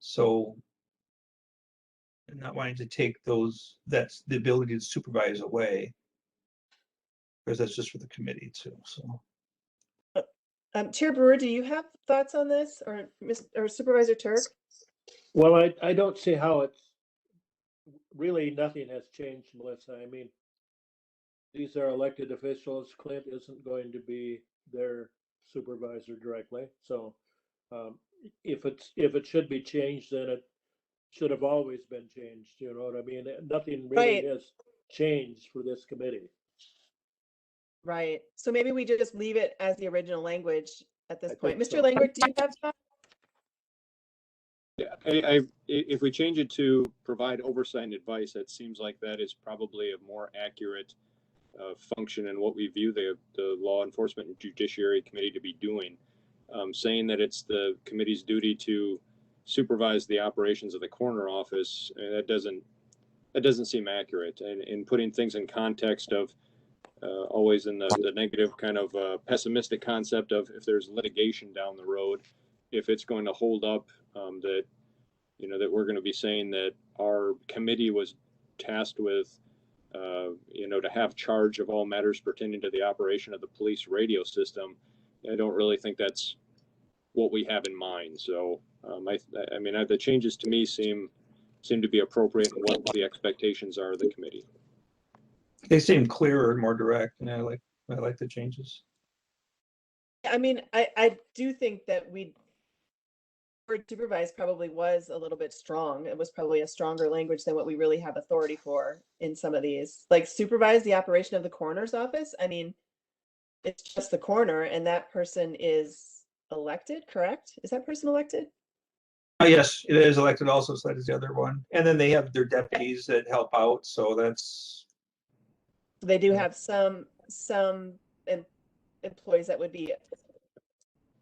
So and not wanting to take those, that's the ability to supervise away. Because that's just for the committee too, so. Chair Brewer, do you have thoughts on this, or Supervisor Turk? Well, I don't see how it's really, nothing has changed, Melissa. I mean, these are elected officials. Clint isn't going to be their supervisor directly. So if it should be changed, then it should have always been changed. You know what I mean? Nothing really Right. has changed for this committee. Right. So maybe we just leave it as the original language at this I point. think Mr. so. Langrick, do you have thoughts? Yeah, if we change it to provide oversight and advice, that seems like that is probably a more accurate function in what we view the Law Enforcement and Judiciary Committee to be doing. Saying that it's the committee's duty to supervise the operations of the coroner office, that doesn't seem accurate. And in putting things in context of always in the negative kind of pessimistic concept of if there's litigation down the road, if it's going to hold up, that that we're going to be saying that our committee was tasked with to have charge of all matters pertaining to the operation of the police radio system. I don't really think that's what we have in mind. So I mean the changes to me seem to be appropriate in what the expectations are of the committee. They seem clearer and more direct, and I like the changes. I mean, I do think that word supervise probably was a little bit strong. It was probably a stronger language than what we really have authority for in some of these. Like supervise the operation of the coroner's office. I mean, it's just the coroner, and that person is elected, correct? Is that person elected? Yes, it is elected also, so that is the other one. And then they have their deputies that help out, so that's. They do have some employees that would be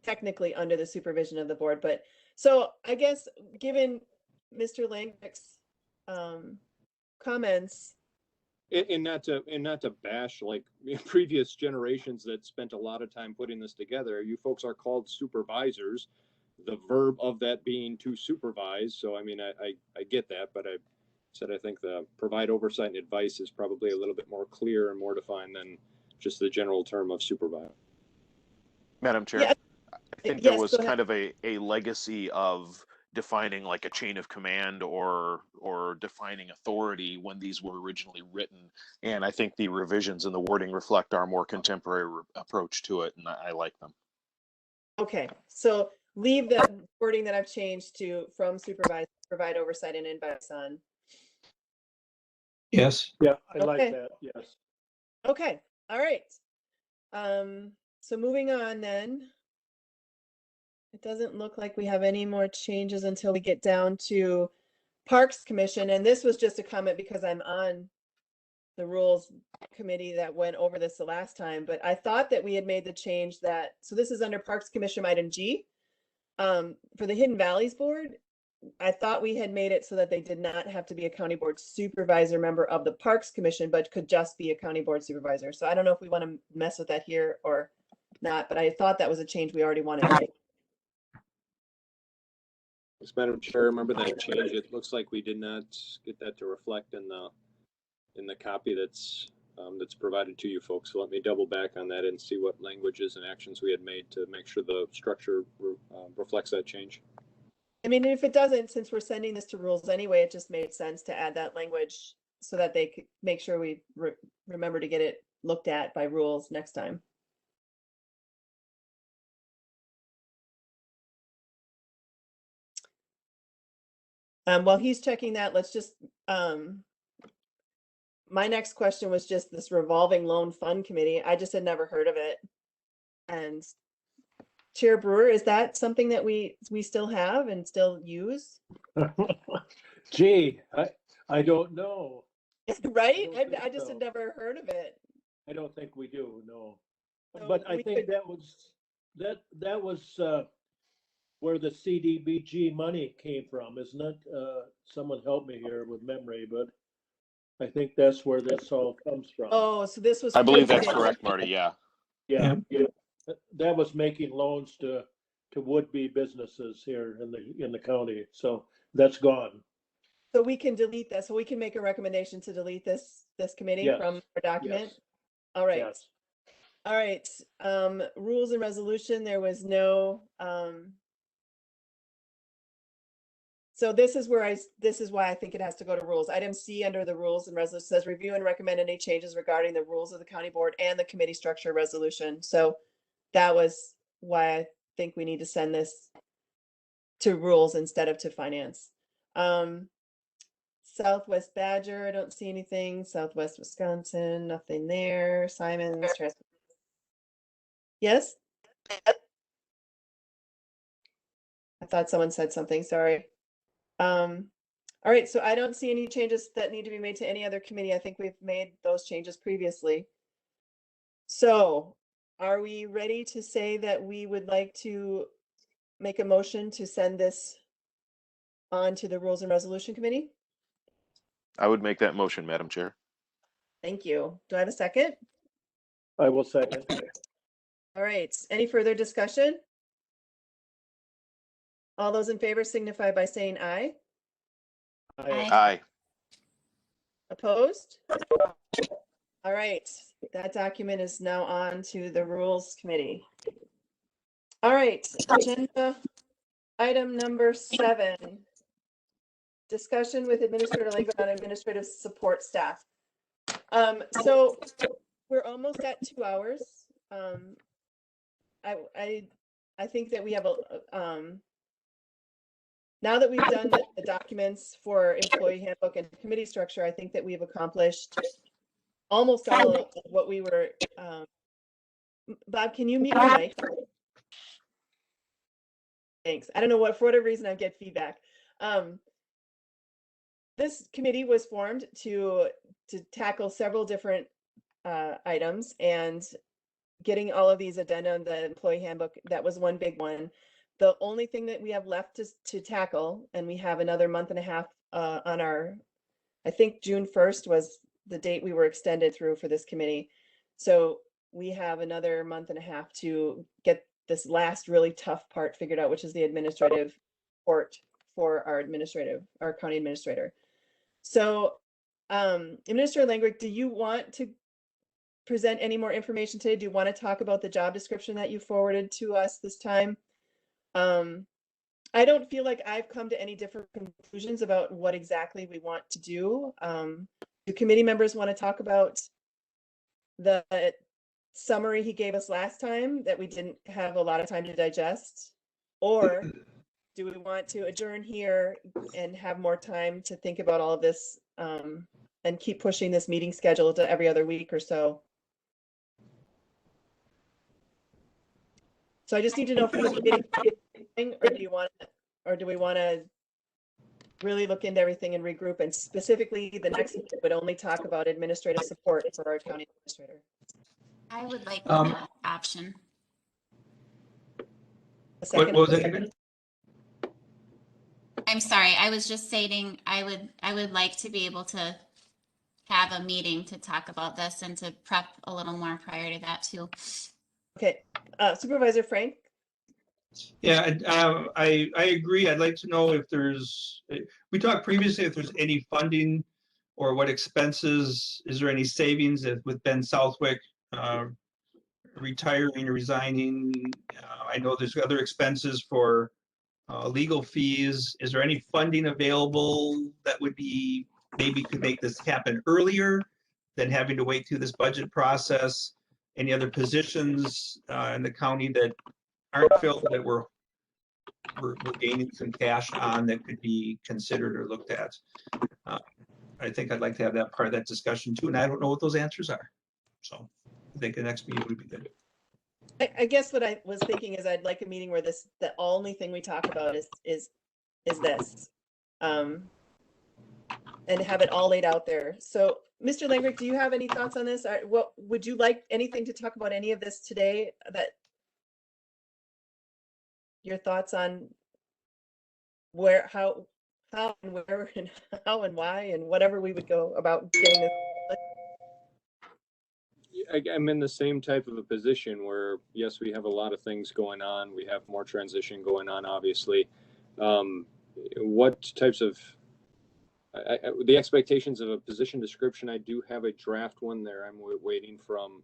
technically under the supervision of the board, but so I guess given Mr. Langrick's comments. And not to bash like previous generations that spent a lot of time putting this together. You folks are called supervisors, the verb of that being to supervise. So I mean, I get that, but I think the provide oversight and advice is probably a little bit more clear and more defined than just the general term of supervise. Madam Chair, Yeah. I think Yes, there was go ahead. kind of a legacy of defining like a chain of command or defining authority when these were originally written. And I think the revisions and the wording reflect our more contemporary approach to it, and I like them. Okay, so leave the wording that I've changed to from supervise, provide oversight and advice on. Yes. Yeah, I like Okay. that. Yes. Okay, all right. So moving on then. It doesn't look like we have any more changes until we get down to Parks Commission. And this was just a comment because I'm on the Rules Committee that went over this the last time, but I thought that we had made the change that, so this is under Parks Commission item G. For the Hidden Valleys Board, I thought we had made it so that they did not have to be a county board supervisor member of the Parks Commission, but could just be a county board supervisor. So I don't know if we want to mess with that here or not, but I thought that was a change we already wanted to make. Yes, Madam Chair, remember that change. It looks like we did not get that to reflect in the copy that's provided to you folks. So let me double back on that and see what languages and actions we had made to make sure the structure reflects that change. I mean, if it doesn't, since we're sending this to rules anyway, it just made sense to add that language so that they could make sure we remember to get it looked at by rules next time. While he's checking that, let's just, my next question was just this revolving loan fund committee. I just had never heard of it. And Chair Brewer, is that something that we still have and still use? Gee, I don't know. Right? don't I think just so. had never heard of it. I don't think we do, no. So But I we think could- that was where the CDBG money came from, isn't it? Someone help me here with memory, but I think that's where this all comes from. Oh, so this was. I believe that's president. correct, Marty. Yeah. Yeah. That was making loans to would-be businesses here in the county. So that's gone. So we can delete this, so we can make a recommendation to delete this committee Yes, from our document? yes, All right. yes. All right, rules and resolution, there was no, so this is where this is why I think it has to go to rules. Item C under the rules and resolution says review and recommend any changes regarding the rules of the county board and the committee structure resolution. So that was why I think we need to send this to rules instead of to finance. Southwest Badger, I don't see anything. Southwest Wisconsin, nothing there. Simon's. Yes? I thought someone said something, sorry. All right, so I don't see any changes that need to be made to any other committee. I think we've made those changes previously. So are we ready to say that we would like to make a motion to send this on to the Rules and Resolution Committee? I would make that motion, Madam Chair. Thank you. Do I have a second? I will second. All right, any further discussion? All those in favor signify by saying aye. Aye. Opposed? All right, that document is now on to the Rules Committee. All right, agenda item number 7. Discussion with Administrator Langford on administrative support staff. So we're almost at 2 hours. I think that we have now that we've done the documents for employee handbook and committee structure, I think that we've accomplished almost all of what we were. Bob, can you mute your mic? Thanks. I don't know what, for whatever reason, I get feedback. This committee was formed to tackle several different items, and getting all of these addenda on the employee handbook, that was one big one. The only thing that we have left to tackle, and we have another month and a half on our, I think June 1st was the date we were extended through for this committee. So we have another month and a half to get this last really tough part figured out, which is the administrative report for our county administrator. So Administrator Langrick, do you want to present any more information today? Do you want to talk about the job description that you forwarded to us this time? I don't feel like I've come to any different conclusions about what exactly we want to do. Do committee members want to talk about the summary he gave us last time that we didn't have a lot of time to digest? Or do we want to adjourn here and have more time to think about all of this and keep pushing this meeting schedule to every other week or so? So I just need to know from the committee, or do we want to really look into everything and regroup? And specifically, the next meeting would only talk about administrative support for our county administrator. I would like that option. What was it? I'm sorry, I was just stating I would like to be able to have a meeting to talk about this and to prep a little more prior to that too. Okay, Supervisor Frank? Yeah, I agree. I'd like to know if there's, we talked previously if there's any funding or what expenses, is there any savings with Ben Southwick retiring or resigning? I know there's other expenses for legal fees. Is there any funding available that would be, maybe could make this happen earlier than having to wait through this budget process? Any other positions in the county that aren't filled that we're gaining some cash on that could be considered or looked at? I think I'd like to have that part of that discussion too, and I don't know what those answers are. So I think the next meeting would be good. I guess what I was thinking is I'd like a meeting where the only thing we talk about is this, and have it all laid out there. So, Mr. Langrick, do you have any thoughts on this? What would you like anything to talk about any of this today? That your thoughts on where, how, and where, and how and why, and whatever we would go about getting this. I'm in the same type of a position where, yes, we have a lot of things going on. We have more transition going on, obviously. What types of the expectations of a position description, I do have a draft one there. I'm waiting from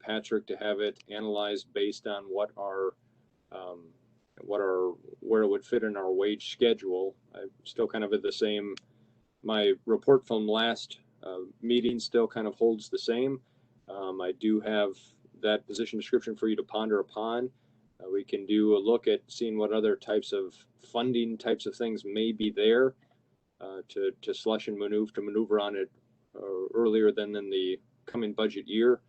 Patrick to have it analyzed based on where it would fit in our wage schedule. I'm still kind of at the same, my report from last meeting still kind of holds the same. I do have that position description for you to ponder upon. We can do a look at seeing what other types of funding types of things may be there to slush and maneuver on it earlier than in the coming budget year.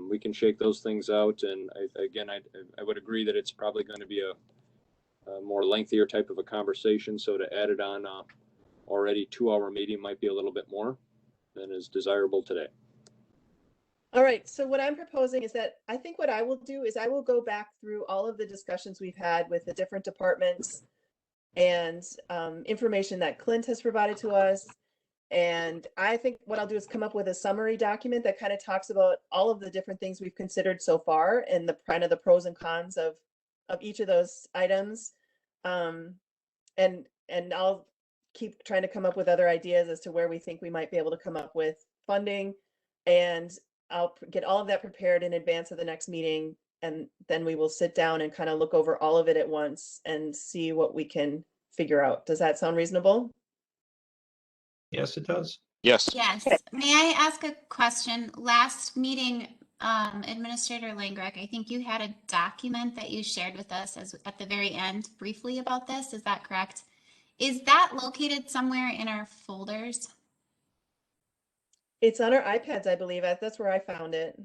We can shake those things out, and I would agree that it's probably going to be a more lengthier type of a conversation. So to add it on already 2-hour meeting might be a little bit more than is desirable today. All right, so what I'm proposing is that I think what I will do is I will go back through all of the discussions we've had with the different departments and information that Clint has provided to us. And I think what I'll do is come up with a summary document that kind of talks about all of the different things we've considered so far and the kind of the pros and cons of each of those items. And I'll keep trying to come up with other ideas as to where we think we might be able to come up with funding. And I'll get all of that prepared in advance of the next meeting. And then we will sit down and kind of look over all of it at once and see what we can figure out. Does that sound reasonable? Yes, it does. Yes. Yes. May I ask a question? Last meeting, Administrator Langreck, I think you had a document that you shared with us at the very end briefly about this. Is that correct? Is that located somewhere in our folders? It's on our iPads, I believe. That's where I found it.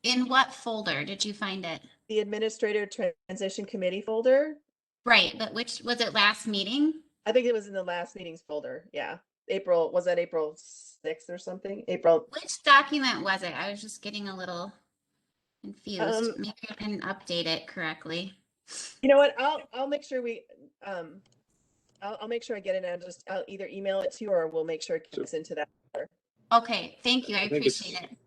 In what folder did you find it? The Administrator Transition Committee folder. Right, but which was it last meeting? I think it was in the last meeting's folder. Yeah. Was that April 6th or something? April. Which document was it? I was just getting a little confused. Maybe I didn't update it correctly. You know what? I'll make sure I'll make sure I get it and I'll either email it to you or we'll make sure it gets into that. Okay, thank you. I think it's appreciate it.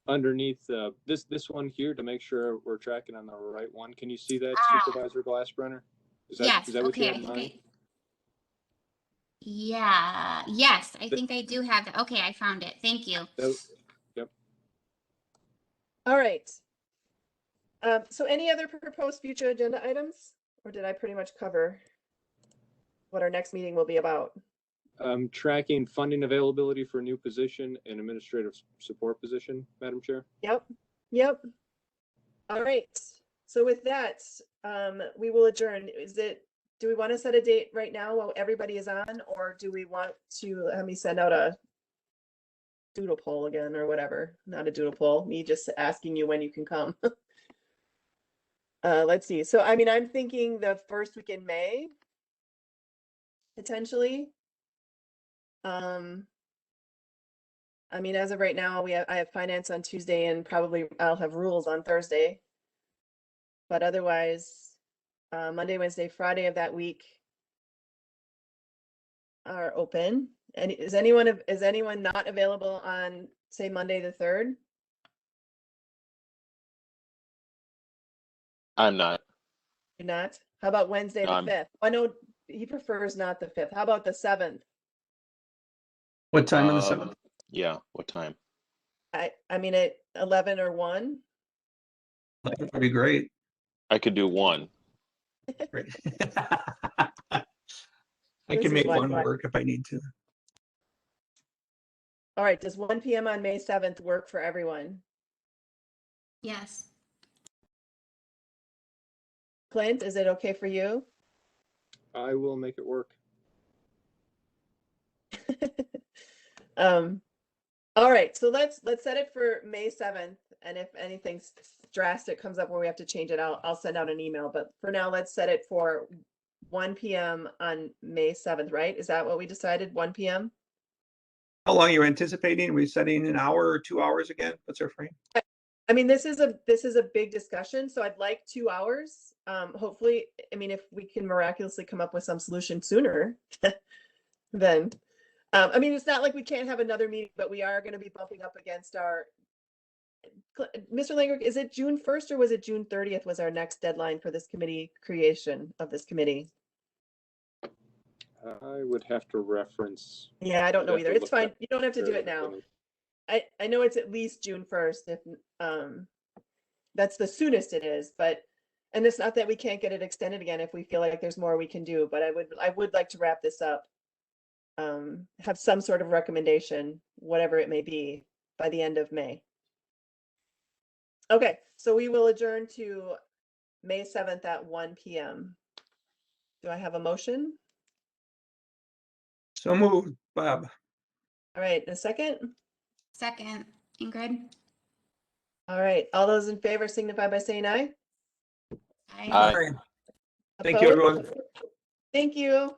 Underneath this one here to make sure we're tracking on the right one. Can you see that, Supervisor Glassbrenner? Yes. Is that what you Okay. have in mind? Yeah. Yes, I think I do have that. Okay, I found it. Thank you. Yep. All right. So any other proposed future agenda items, or did I pretty much cover what our next meeting will be about? Tracking funding availability for a new position and administrative support position, Madam Chair. Yep. All right. So with that, we will adjourn. Do we want to set a date right now while everybody is on, or do we want to let me send out a doodle poll again or whatever? Not a doodle poll, me just asking you when you can come. Let's see. So, I mean, I'm thinking the first week in May, potentially. I mean, as of right now, I have finance on Tuesday and probably I'll have rules on Thursday. But otherwise, Monday, Wednesday, Friday of that week are open. And is anyone not available on, say, Monday the 3rd? I'm not. You're not? How about Wednesday the No, 5th? I know he prefers not the 5th. How about the 7th? What time on the 7th? Yeah. What time? I mean at 11 or 1. That would be great. I could do 1. Great. I This can is make why- one work if I need to. All right, does 1 p.m. on May 7th work for everyone? Yes. Clint, is it okay for you? I will make it work. All right, so let's set it for May 7th, and if anything drastic comes up where we have to change it, I'll send out an email. But for now, let's set it for 1 p.m. on May 7th, right? Is that what we decided? 1 p.m. How long are you anticipating? Are we setting an hour or 2 hours again? What's our frame? I mean, this is a big discussion, so I'd like 2 hours. Hopefully, I mean, if we can miraculously come up with some solution sooner, then, I mean, it's not like we can't have another meeting, but we are going to be bumping up against our, Mr. Langrick, is it June 1st or was it June 30th was our next deadline for this committee creation of this committee? I would have to reference. Yeah, I don't know I'd have either. to It's look fine. up You don't have to do there it now. and- I know it's at least June 1st if, that's the soonest it is, but, and it's not that we can't get it extended again if we feel like there's more we can do, but I would like to wrap this up. Have some sort of recommendation, whatever it may be, by the end of May. Okay, so we will adjourn to May 7th at 1 PM. Do I have a motion? So moved, Bob. All right, a second? Second, Ingrid. All right, all those in favor signify by saying aye. Aye. Aye. Thank you, Opposed? everyone. Thank you.